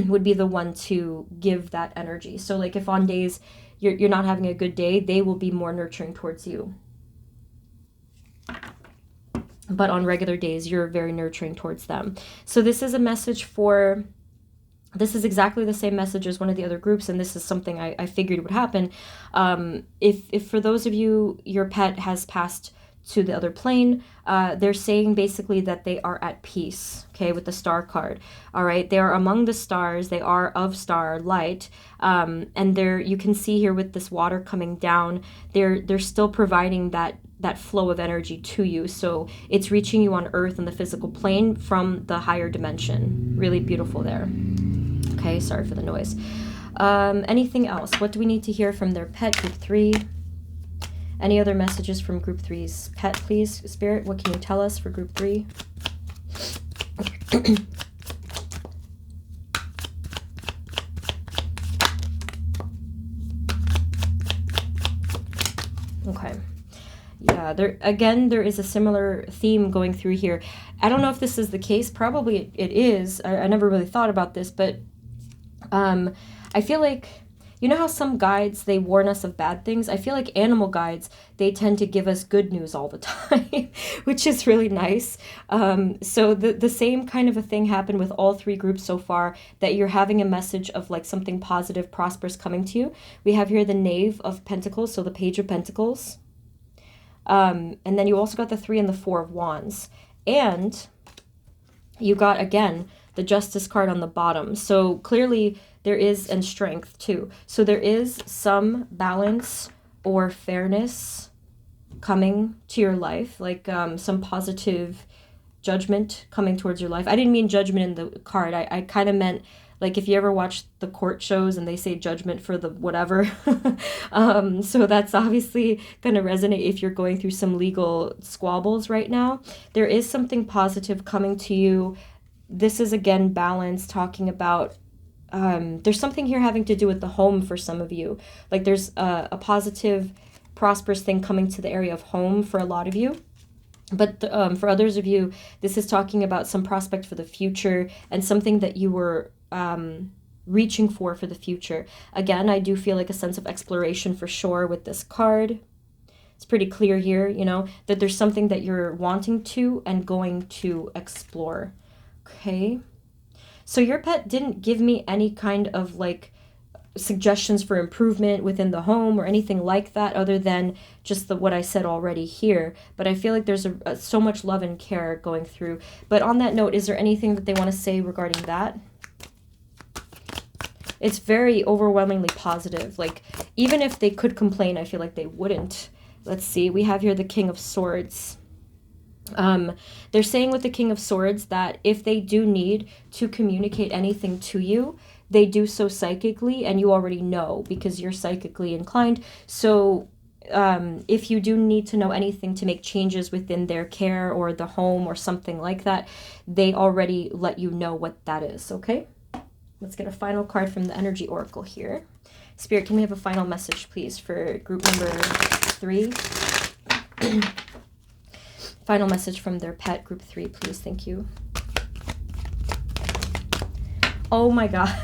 would be the one to give that energy. So like if on days you're not having a good day, they will be more nurturing towards you. But on regular days, you're very nurturing towards them. So this is a message for... This is exactly the same message as one of the other groups, and this is something I figured would happen. If for those of you, your pet has passed to the other plane, they're saying basically that they are at peace, okay, with the star card. All right, they are among the stars, they are of star light, and you can see here with this water coming down, they're still providing that flow of energy to you. So it's reaching you on earth in the physical plane from the higher dimension. Really beautiful there. Okay, sorry for the noise. Anything else? What do we need to hear from their pet, group 3? Any other messages from group 3's pet, please? Spirit, what can you tell us for group 3? Okay. Yeah, there is a similar theme going through here. I don't know if this is the case. Probably it is. I never really thought about this, but I feel like, you know how some guides, they warn us of bad things? I feel like animal guides, they tend to give us good news all the time, which is really nice. So the same kind of a thing happened with all 3 groups so far, that you're having a message of like something positive, prosperous coming to you. We have here the Knave of Pentacles, so the Page of Pentacles. And then you also got the 3 and the 4 of Wands. And you got, again, the Justice card on the bottom. So clearly there is, and Strength too. So there is some balance or fairness coming to your life, like some positive judgment coming towards your life. I didn't mean judgment in the card. I kind of meant Like if you ever watch the court shows and they say judgment for the whatever. So that's obviously going to resonate if you're going through some legal squabbles right now. There is something positive coming to you. This is again balance, talking about there's something here having to do with the home for some of you. Like there's a positive, prosperous thing coming to the area of home for a lot of you. But for others of you, this is talking about some prospect for the future and something that you were reaching for the future. Again, I do feel like a sense of exploration for sure with this card. It's pretty clear here, you know, that there's something that you're wanting to and going to explore. Okay. So your pet didn't give me any kind of like suggestions for improvement within the home or anything like that, other than just what I said already here. But I feel like there's so much love and care going through. But on that note, is there anything that they want to say regarding that? It's very overwhelmingly positive. Like even if they could complain, I feel like they wouldn't. Let's see. We have here the King of Swords. They're saying with the King of Swords that if they do need to communicate anything to you, they do so psychically, and you already know because you're psychically inclined. So if you do need to know anything to make changes within their care or the home or something like that, they already let you know what that is, okay? Let's get a final card from the Energy Oracle here. Spirit, can we have a final message, please, for group number 3? Final message from their pet, group 3, please. Thank you. Oh my God,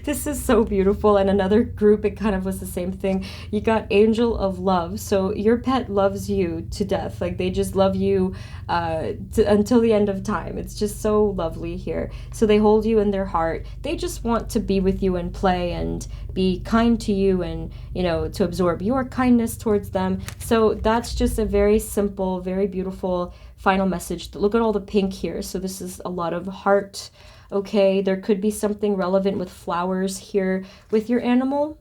this is so beautiful. And another group, it kind of was the same thing. You got Angel of Love. So your pet loves you to death. Like they just love you until the end of time. It's just so lovely here. So they hold you in their heart. They just want to be with you and play and be kind to you and, you know, to absorb your kindness towards them. So that's just a very simple, very beautiful final message. Look at all the pink here. So this is a lot of heart. Okay, there could be something relevant with flowers here with your animal.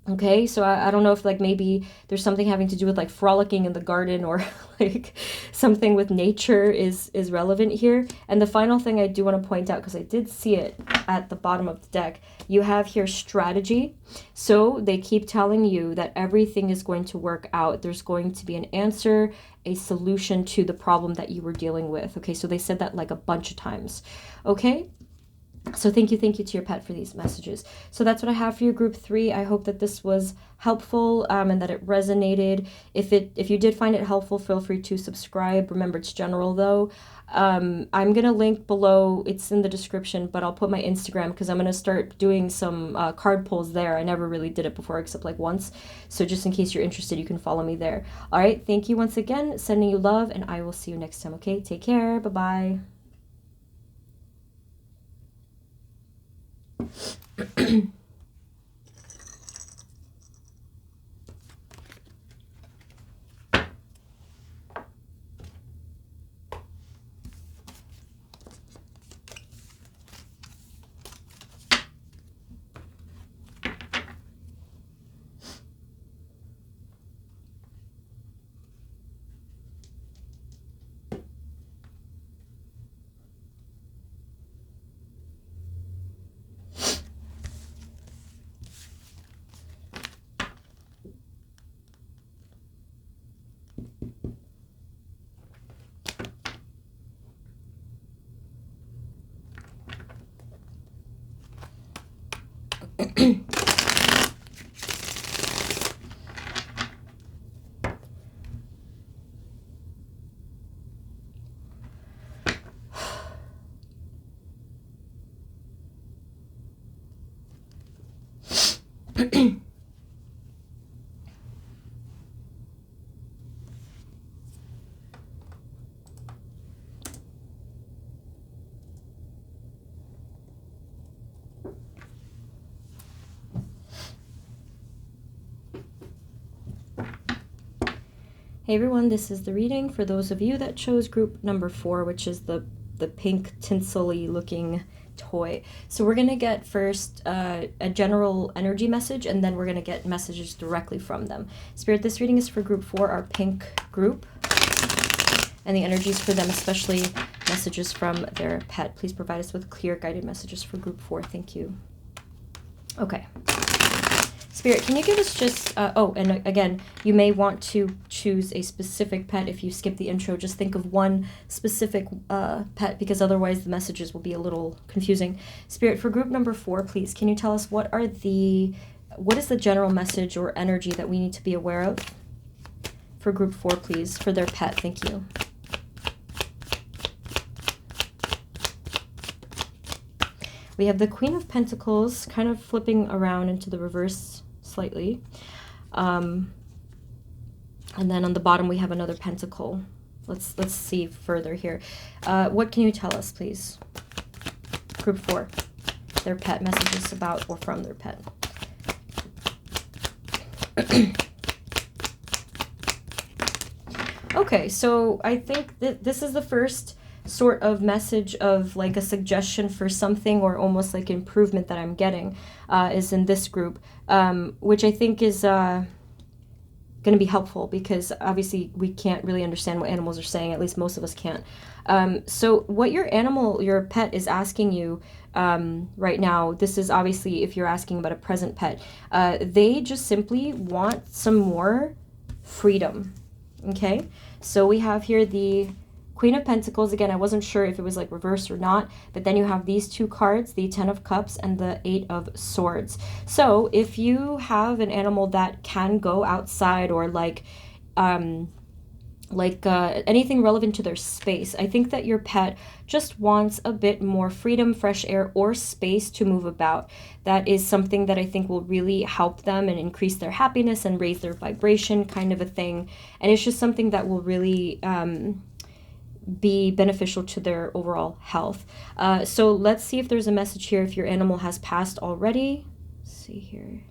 Okay, so I don't know if like maybe there's something having to do with like frolicking in the garden or like something with nature is relevant here. And the final thing I do want to point out, because I did see it at the bottom of the deck, you have here strategy. So they keep telling you that everything is going to work out. There's going to be an answer, a solution to the problem that you were dealing with. Okay, so they said that like a bunch of times. Okay. So thank you to your pet for these messages. So that's what I have for you, group 3. I hope that this was helpful and that it resonated. If you did find it helpful, feel free to subscribe. Remember, it's general though. I'm going to link below. It's in the description, but I'll put my Instagram because I'm going to start doing some card pulls there. I never really did it before except like once. So just in case you're interested, you can follow me there. All right. Thank you once again. Sending you love, and I will see you next time. Okay. Take care. Bye-bye. Hey everyone, this is the reading for those of you that chose group number 4, which is the pink tinsel-y looking toy. So we're going to get first a general energy message, and then we're going to get messages directly from them. Spirit, this reading is for group 4, our pink group, and the energies for them, especially messages from their pet. Please provide us with clear guided messages for group 4. Thank you. Okay. Spirit, can you give us just, oh, and again, you may want to choose a specific pet if you skip the intro. Just think of one specific pet, because otherwise the messages will be a little confusing. Spirit, for group number 4, please, can you tell us what is the general message or energy that we need to be aware of for group 4, please, for their pet? Thank you. We have the Queen of Pentacles kind of flipping around into the reverse slightly. And then on the bottom we have another pentacle. Let's see further here. What can you tell us, please? Group 4. Their pet, messages about or from their pet. Okay, so I think that this is the first sort of message of like a suggestion for something, or almost like improvement that I'm getting is in this group, which I think is going to be helpful, because obviously we can't really understand what animals are saying, at least most of us can't. So what your pet is asking you right now, this is obviously if you're asking about a present pet, they just simply want some more freedom. Okay, so we have here the Queen of Pentacles. Again, I wasn't sure if it was like reversed or not, but then you have these two cards, the 10 of Cups and the 8 of Swords. So if you have an animal that can go outside, or anything relevant to their space, I think that your pet just wants a bit more freedom, fresh air, or space to move about. That is something that I think will really help them and increase their happiness and raise their vibration, kind of a thing. And it's just something that will really be beneficial to their overall health. So let's see if there's a message here if your animal has passed already. Let's see here.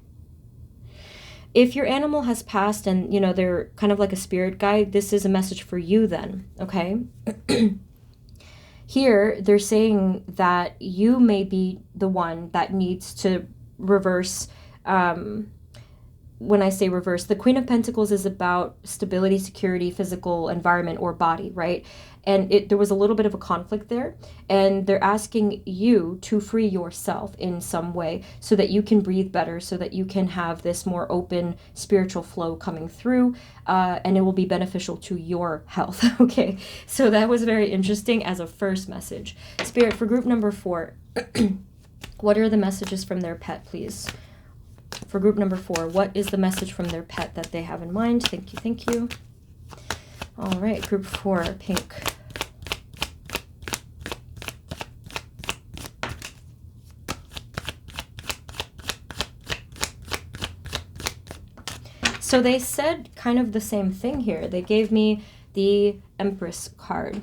If your animal has passed and, you know, they're kind of like a spirit guide, this is a message for you then, okay? Here, they're saying that you may be the one that needs to reverse. When I say reverse, the Queen of Pentacles is about stability, security, physical environment, or body, right? And there was a little bit of a conflict there, and they're asking you to free yourself in some way so that you can breathe better, so that you can have this more open spiritual flow coming through, and it will be beneficial to your health. Okay, so that was very interesting as a first message. Spirit, for group number 4, what are the messages from their pet, please? For group number 4, what is the message from their pet that they have in mind? Thank you, thank you. All right, group 4, pink. So they said kind of the same thing here. They gave me the Empress card.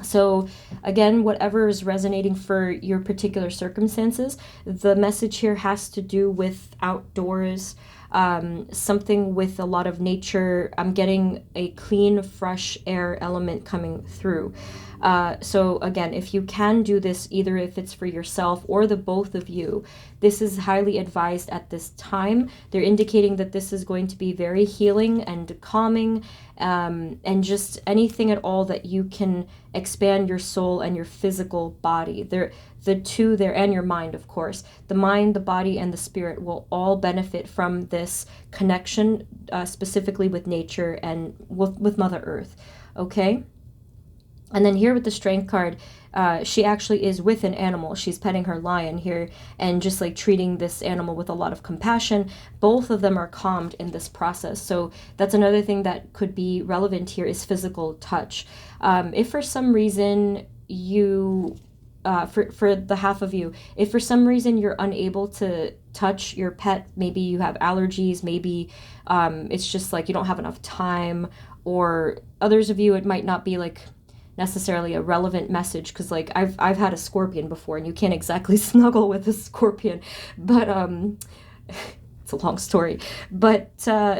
So again, whatever is resonating for your particular circumstances, the message here has to do with outdoors, something with a lot of nature. I'm getting a clean, fresh air element coming through. So again, if you can do this, either if it's for yourself or the both of you, this is highly advised at this time. They're indicating that this is going to be very healing and calming, and just anything at all that you can expand your soul and your physical body. The two there, and your mind, of course. The mind, the body, and the spirit will all benefit from this connection, specifically with nature and with Mother Earth. Okay? And then here with the Strength card, she actually is with an animal. She's petting her lion here and just like treating this animal with a lot of compassion. Both of them are calmed in this process. So that's another thing that could be relevant here, is physical touch. If for some reason you, for the half of you, if for some reason you're unable to touch your pet, maybe you have allergies, maybe it's just like you don't have enough time, or others of you, it might not be like necessarily a relevant message, because like I've had a scorpion before, and you can't exactly snuggle with a scorpion, but it's a long story. But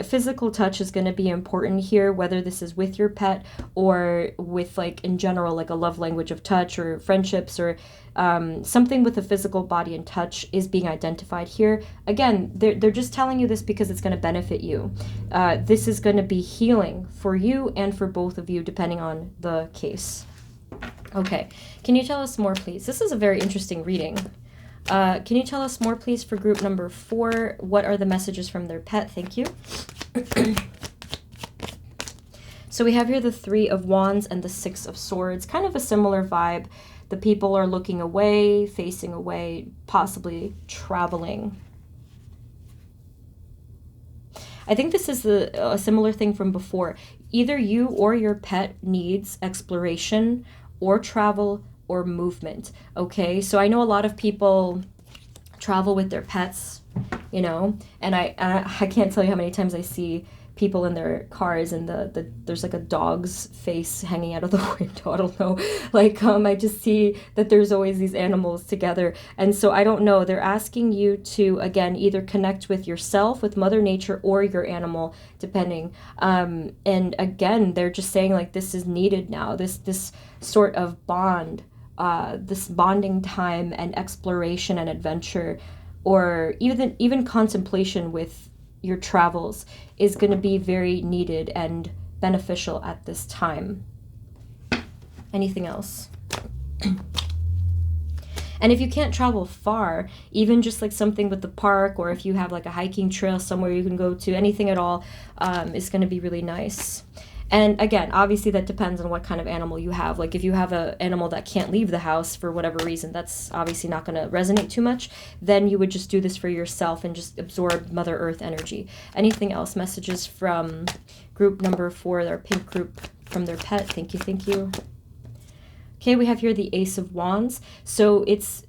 physical touch is going to be important here, whether this is with your pet or with like in general, like a love language of touch or friendships, or something with the physical body and touch is being identified here. Again, they're just telling you this because it's going to benefit you. This is going to be healing for you and for both of you, depending on the case. Okay, can you tell us more, please? This is a very interesting reading. Can you tell us more, please, for group number 4? What are the messages from their pet? Thank you. So we have here the 3 of Wands and the 6 of Swords. Kind of a similar vibe. The people are looking away, facing away, possibly traveling. I think this is a similar thing from before. Either you or your pet needs exploration or travel or movement, okay? So I know a lot of people travel with their pets, you know, and I can't tell you how many times I see people in their cars and there's like a dog's face hanging out of the window. I don't know, like I just see that there's always these animals together. And so I don't know, they're asking you to, again, either connect with yourself, with Mother Nature, or your animal, depending. And again, they're just saying like this is needed now, this sort of bond, this bonding time and exploration and adventure, or even contemplation with your travels is going to be very needed and beneficial at this time. Anything else? And if you can't travel far, even just like something with the park, or if you have like a hiking trail somewhere you can go to, anything at all is going to be really nice. And again, obviously that depends on what kind of animal you have. Like if you have an animal that can't leave the house for whatever reason, that's obviously not going to resonate too much. Then you would just do this for yourself and just absorb Mother Earth energy. Anything else? Messages from group number 4, their pink group, from their pet. Thank you, thank you. Okay, we have here the Ace of Wands. So it's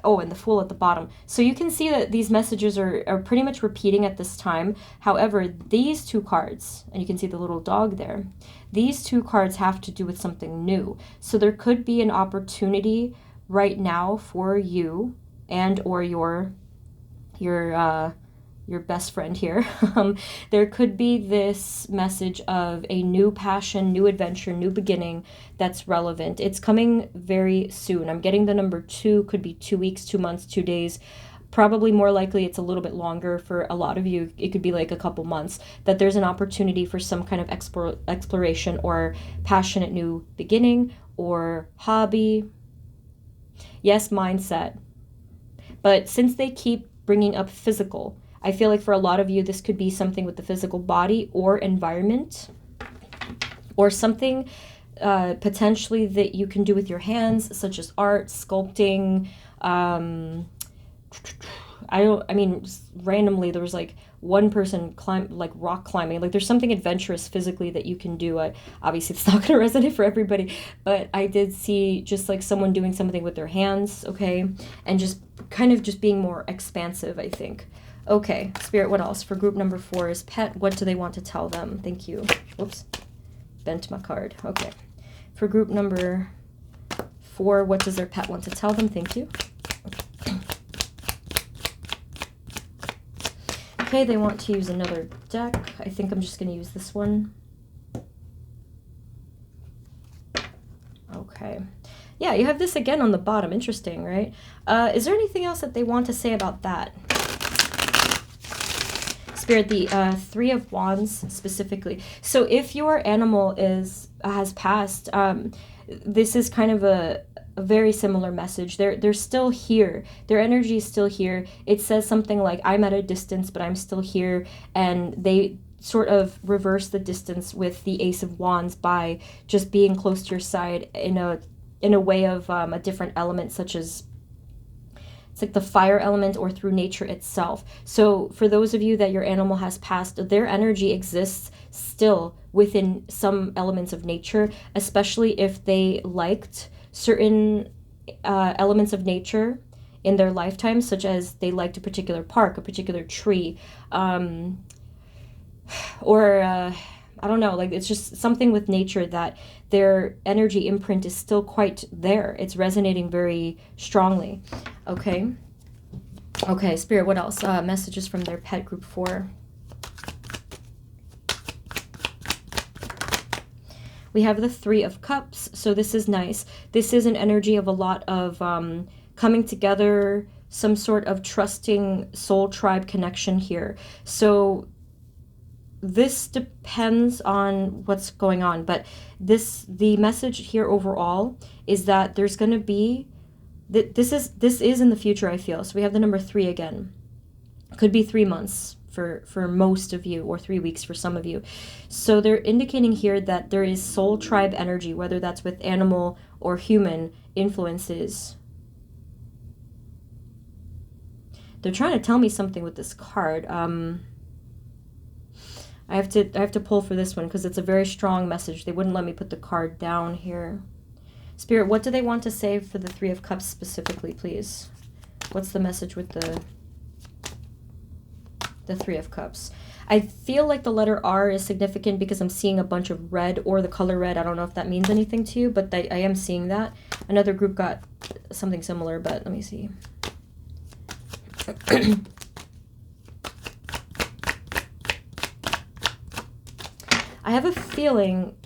oh, and the Fool at the bottom. So you can see that these messages are pretty much repeating at this time. However, these 2 cards, and you can see the little dog there, these 2 cards have to do with something new. So there could be an opportunity right now for you and or your best friend here. There could be this message of a new passion, new adventure, new beginning that's relevant. It's coming very soon. I'm getting the number 2, could be 2 weeks, 2 months, 2 days. Probably more likely it's a little bit longer for a lot of you. It could be like a couple months, that there's an opportunity for some kind of exploration or passionate new beginning or hobby. Yes, mindset. But since they keep bringing up physical, I feel like for a lot of you, this could be something with the physical body or environment, or something potentially that you can do with your hands, such as art, sculpting. Just randomly there was like one person like rock climbing. Like there's something adventurous physically that you can do. Obviously it's not going to resonate for everybody, but I did see just like someone doing something with their hands, okay, and just kind of just being more expansive, I think. Okay, Spirit, what else? For group number 4 is pet. What do they want to tell them? Thank you. Whoops. Bent my card. Okay. For group number 4, what does their pet want to tell them? Thank you. Okay, they want to use another deck. I think I'm just going to use this one. Okay. Yeah, you have this again on the bottom. Interesting, right? Is there anything else that they want to say about that? Spirit, the 3 of Wands specifically. So if your animal has passed, this is kind of a very similar message. They're still here. Their energy is still here. It says something like, I'm at a distance, but I'm still here. And they sort of reverse the distance with the Ace of Wands by just being close to your side in a way of a different element, such as it's like the fire element or through nature itself. So for those of you that your animal has passed, their energy exists still within some elements of nature, especially if they liked certain elements of nature in their lifetime, such as they liked a particular park, a particular tree, or I don't know, like it's just something with nature that their energy imprint is still quite there. It's resonating very strongly. Okay. Okay, Spirit, what else? Messages from their pet group 4. We have the 3 of Cups, so this is nice. This is an energy of a lot of coming together, some sort of trusting soul tribe connection here. So this depends on what's going on, but the message here overall is that there's going to be, this is in the future, I feel. So we have the number 3 again. Could be 3 months for most of you, or 3 weeks for some of you. So they're indicating here that there is soul tribe energy, whether that's with animal or human influences. They're trying to tell me something with this card. I have to pull for this one because it's a very strong message. They wouldn't let me put the card down here. Spirit, what do they want to say for the 3 of Cups specifically, please? What's the message with the 3 of Cups? I feel like the letter R is significant because I'm seeing a bunch of red, or the color red. I don't know if that means anything to you, but I am seeing that. Another group got something similar, but let me see. I have a feeling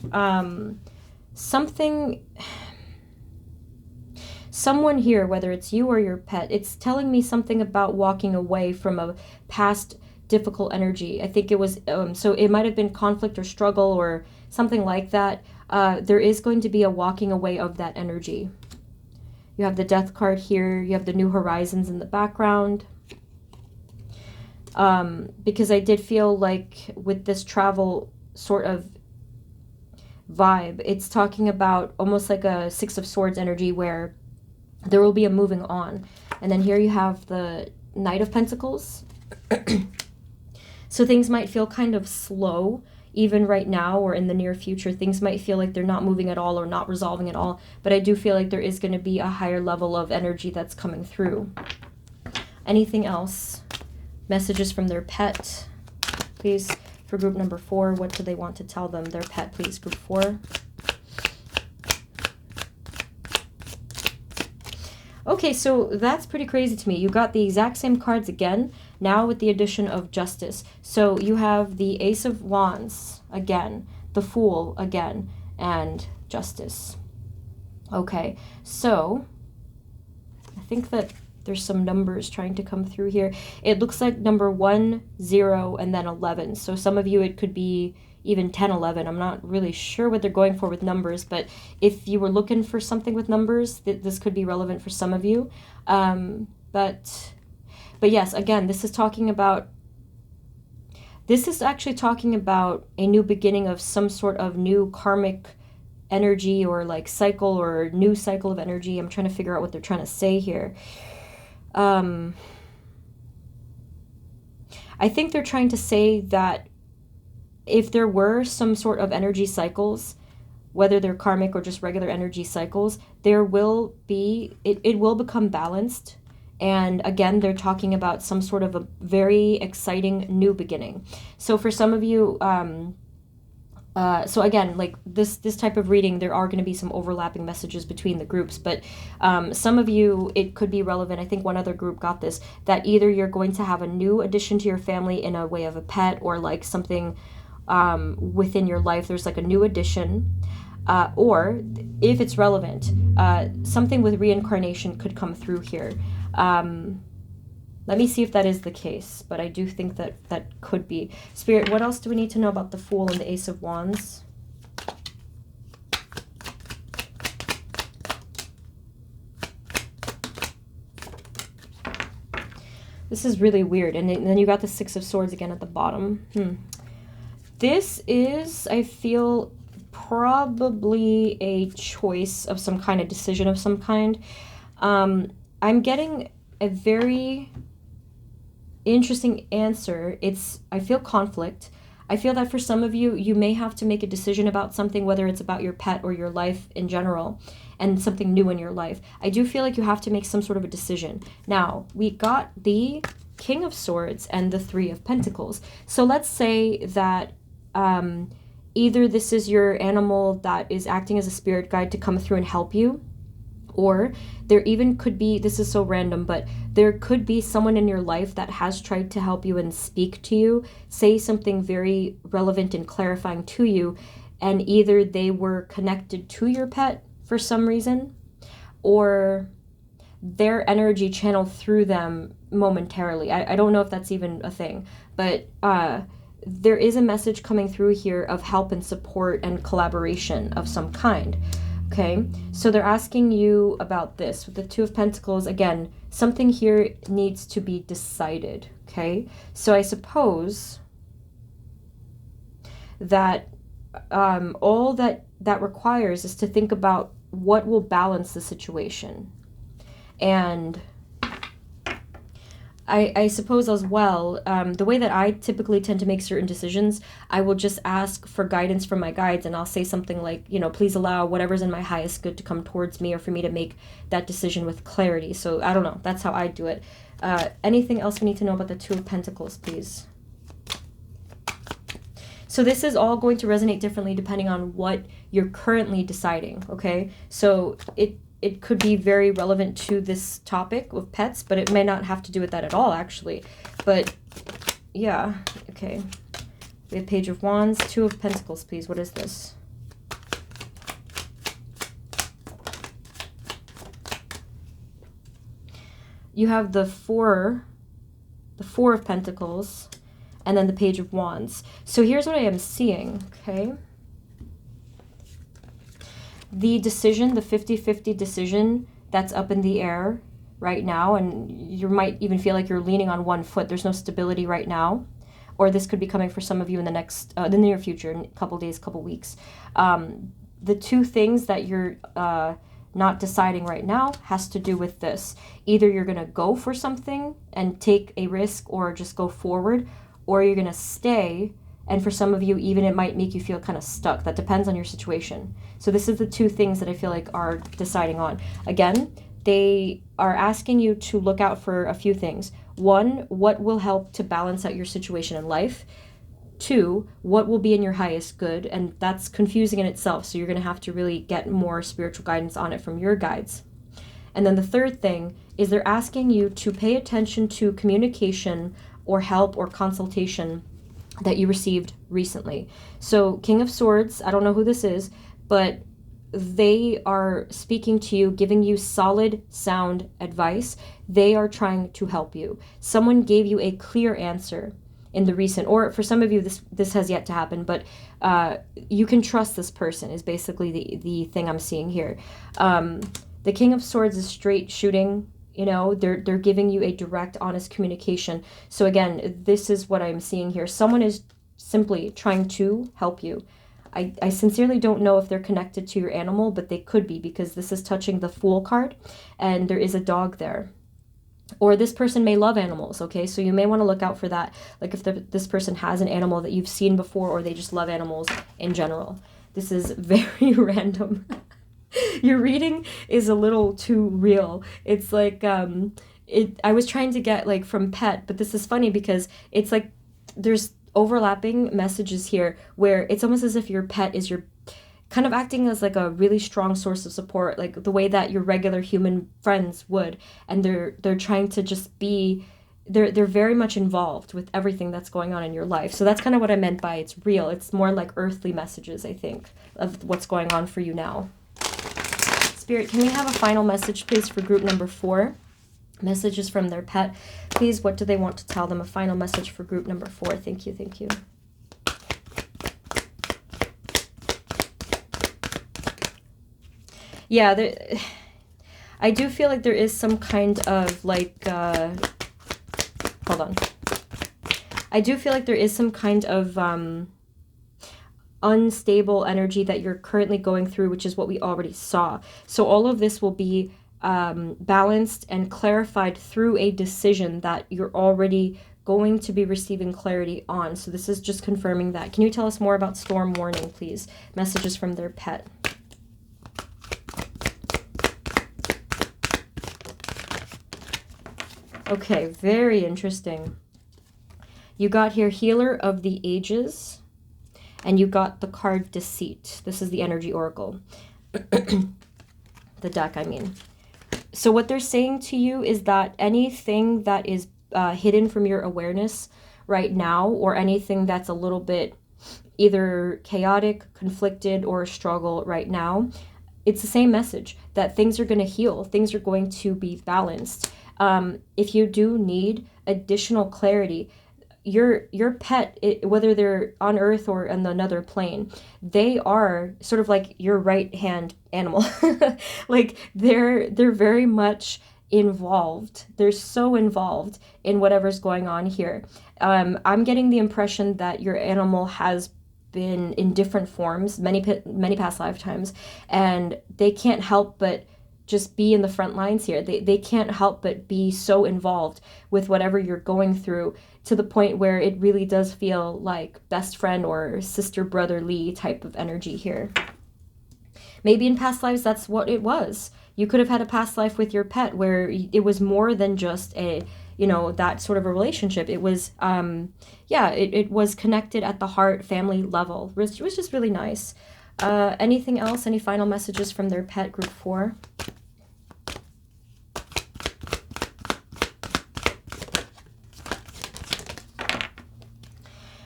someone here, whether it's you or your pet, it's telling me something about walking away from a past difficult energy. I think it was, so it might have been conflict or struggle or something like that. There is going to be a walking away of that energy. You have the Death card here. You have the New Horizons in the background. Because I did feel like with this travel sort of vibe, it's talking about almost like a 6 of Swords energy where there will be a moving on. And then here you have the Knight of Pentacles. So things might feel kind of slow even right now or in the near future. Things might feel like they're not moving at all or not resolving at all, but I do feel like there is going to be a higher level of energy that's coming through. Anything else? Messages from their pet, please. For group number 4, what do they want to tell them? Their pet, please. Group 4. Okay, so that's pretty crazy to me. You got the exact same cards again, now with the addition of Justice. So you have the Ace of Wands again, the Fool again, and Justice. Okay, so I think that there's some numbers trying to come through here. It looks like number 1, 0, and then 11. So some of you, it could be even 10, 11. I'm not really sure what they're going for with numbers, but if you were looking for something with numbers, this could be relevant for some of you. But yes, again, this is actually talking about a new beginning of some sort of new karmic energy, or like cycle, or new cycle of energy. I'm trying to figure out what they're trying to say here. I think they're trying to say that if there were some sort of energy cycles, whether they're karmic or just regular energy cycles, there will be, it will become balanced. And again, they're talking about some sort of a very exciting new beginning. So for some of you, so again, like this type of reading, there are going to be some overlapping messages between the groups, but some of you, it could be relevant. I think one other group got this, that either you're going to have a new addition to your family in a way of a pet, or like something within your life, there's like a new addition, or if it's relevant, something with reincarnation could come through here. Let me see if that is the case, but I do think that that could be. Spirit, what else do we need to know about the Fool and the Ace of Wands? This is really weird. And then you got the Six of Swords again at the bottom. This is, I feel, probably a choice of some kind, of decision of some kind. I'm getting a very interesting answer. I feel conflict. I feel that for some of you, you may have to make a decision about something, whether it's about your pet or your life in general, and something new in your life. I do feel like you have to make some sort of a decision. Now, we got the King of Swords and the Three of Pentacles. So let's say that either this is your animal that is acting as a spirit guide to come through and help you, or there even could be, this is so random, but there could be someone in your life that has tried to help you and speak to you, say something very relevant and clarifying to you, and either they were connected to your pet for some reason, or their energy channeled through them momentarily. I don't know if that's even a thing, but there is a message coming through here of help and support and collaboration of some kind. Okay, so they're asking you about this. With the Two of Pentacles, again, something here needs to be decided. Okay, so I suppose that all that requires is to think about what will balance the situation. And I suppose as well, the way that I typically tend to make certain decisions, I will just ask for guidance from my guides, and I'll say something like, you know, please allow whatever's in my highest good to come towards me, or for me to make that decision with clarity. So I don't know, that's how I do it. Anything else we need to know about the Two of Pentacles, please? So this is all going to resonate differently depending on what you're currently deciding, okay? So it could be very relevant to this topic of pets, but it may not have to do with that at all, actually. But yeah, okay. We have Page of Wands, Two of Pentacles, please. What is this? You have the Four of Pentacles, and then the Page of Wands. So here's what I am seeing, okay? The decision, the 50-50 decision that's up in the air right now, and you might even feel like you're leaning on one foot. There's no stability right now. Or this could be coming for some of you in the near future, in a couple days, couple weeks. The two things that you're not deciding right now has to do with this. Either you're going to go for something and take a risk or just go forward, or you're going to stay, and for some of you, even it might make you feel kind of stuck. That depends on your situation. So this is the two things that I feel like are deciding on. Again, they are asking you to look out for a few things. One, what will help to balance out your situation in life? Two, what will be in your highest good? And that's confusing in itself, so you're going to have to really get more spiritual guidance on it from your guides. And then the third thing is they're asking you to pay attention to communication or help or consultation that you received recently. So King of Swords, I don't know who this is, but they are speaking to you, giving you solid, sound advice. They are trying to help you. Someone gave you a clear answer in the recent, or for some of you, this has yet to happen, but you can trust this person is basically the thing I'm seeing here. The King of Swords is straight shooting. You know, they're giving you a direct, honest communication. So again, this is what I'm seeing here. Someone is simply trying to help you. I sincerely don't know if they're connected to your animal, but they could be, because this is touching the Fool card, and there is a dog there. Or this person may love animals, okay? So you may want to look out for that. Like if this person has an animal that you've seen before, or they just love animals in general. This is very random. Your reading is a little too real. It's like, I was trying to get like from pet, but this is funny because it's like there's overlapping messages here where it's almost as if your pet is your kind of acting as like a really strong source of support, like the way that your regular human friends would. And they're trying to just be, they're very much involved with everything that's going on in your life. So that's kind of what I meant by it's real. It's more like earthly messages, I think, of what's going on for you now. Spirit, can we have a final message, please, for group number 4? Messages from their pet. Please, what do they want to tell them? A final message for group number 4. Thank you, thank you. Yeah, I do feel like there is some kind of like, hold on. I do feel like there is some kind of unstable energy that you're currently going through, which is what we already saw. So all of this will be balanced and clarified through a decision that you're already going to be receiving clarity on. So this is just confirming that. Can you tell us more about storm warning, please? Messages from their pet. Okay, very interesting. You got here Healer of the Ages, and you got the card Deceit. This is the Energy Oracle. The deck, I mean. So what they're saying to you is that anything that is hidden from your awareness right now, or anything that's a little bit either chaotic, conflicted, or a struggle right now, it's the same message, that things are going to heal. Things are going to be balanced. If you do need additional clarity, your pet, whether they're on Earth or in another plane, they are sort of like your right hand animal. Like they're very much involved. They're so involved in whatever's going on here. I'm getting the impression that your animal has been in different forms, many past lifetimes, and they can't help but just be in the front lines here. They can't help but be so involved with whatever you're going through, to the point where it really does feel like best friend or sister brotherly type of energy here. Maybe in past lives that's what it was. You could have had a past life with your pet where it was more than just a, that sort of a relationship. It was, it was connected at the heart, family level. It was just really nice. Anything else? Any final messages from their pet, group 4?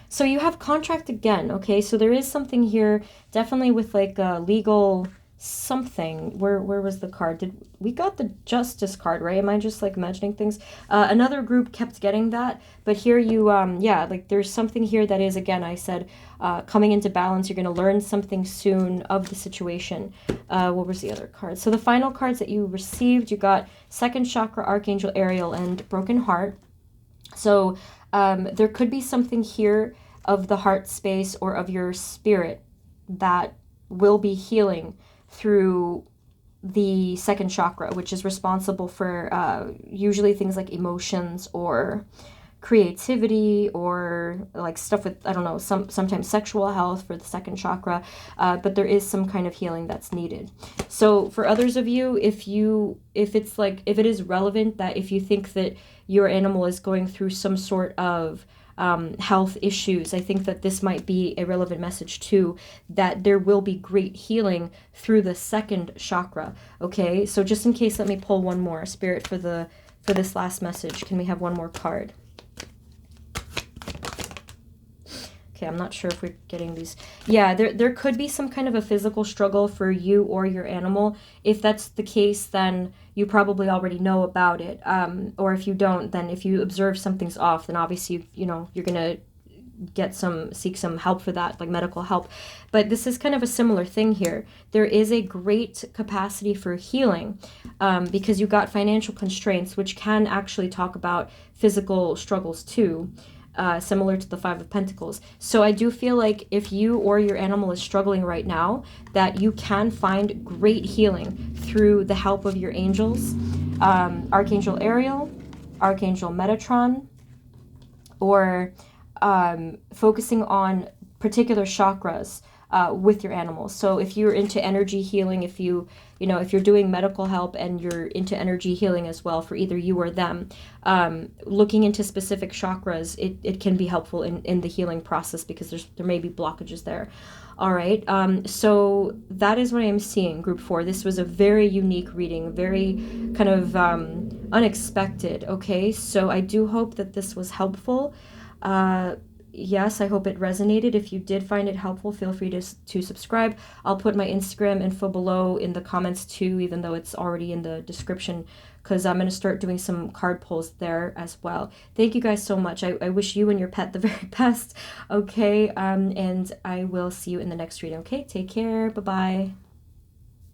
So you have contract again, okay? So there is something here, definitely with like a legal something. Where was the card? We got the justice card, right? Am I just like imagining things? Another group kept getting that, but here you, like there's something here that is, again, I said, coming into balance. You're going to learn something soon of the situation. What was the other card? So the final cards that you received, you got second chakra, Archangel Ariel, and broken heart. So there could be something here of the heart space or of your spirit that will be healing through the second chakra, which is responsible for usually things like emotions or creativity or like stuff with, I don't know, sometimes sexual health for the second chakra, but there is some kind of healing that's needed. So for others of you, if it is relevant, that if you think that your animal is going through some sort of health issues, I think that this might be a relevant message too, that there will be great healing through the second chakra. Okay, so just in case, let me pull one more. Spirit, for this last message, can we have one more card? Okay, I'm not sure if we're getting these. Yeah, there could be some kind of a physical struggle for you or your animal. If that's the case, then you probably already know about it. Or if you don't, then if you observe something's off, then obviously, you're going to seek some help for that, like medical help. But this is kind of a similar thing here. There is a great capacity for healing because you got financial constraints, which can actually talk about physical struggles too. Similar to the Five of Pentacles. So I do feel like if you or your animal is struggling right now, that you can find great healing through the help of your angels, Archangel Ariel, Archangel Metatron, or focusing on particular chakras with your animals. So if you're into energy healing, if you're doing medical help and you're into energy healing as well for either you or them, looking into specific chakras, it can be helpful in the healing process because there may be blockages there. All right, so that is what I am seeing, group 4. This was a very unique reading, very kind of unexpected, okay? So I do hope that this was helpful. Yes, I hope it resonated. If you did find it helpful, feel free to subscribe. I'll put my Instagram info below in the comments too, even though it's already in the description, because I'm going to start doing some card pulls there as well. Thank you guys so much. I wish you and your pet the very best. Okay, and I will see you in the next reading. Okay, take care. Bye-bye.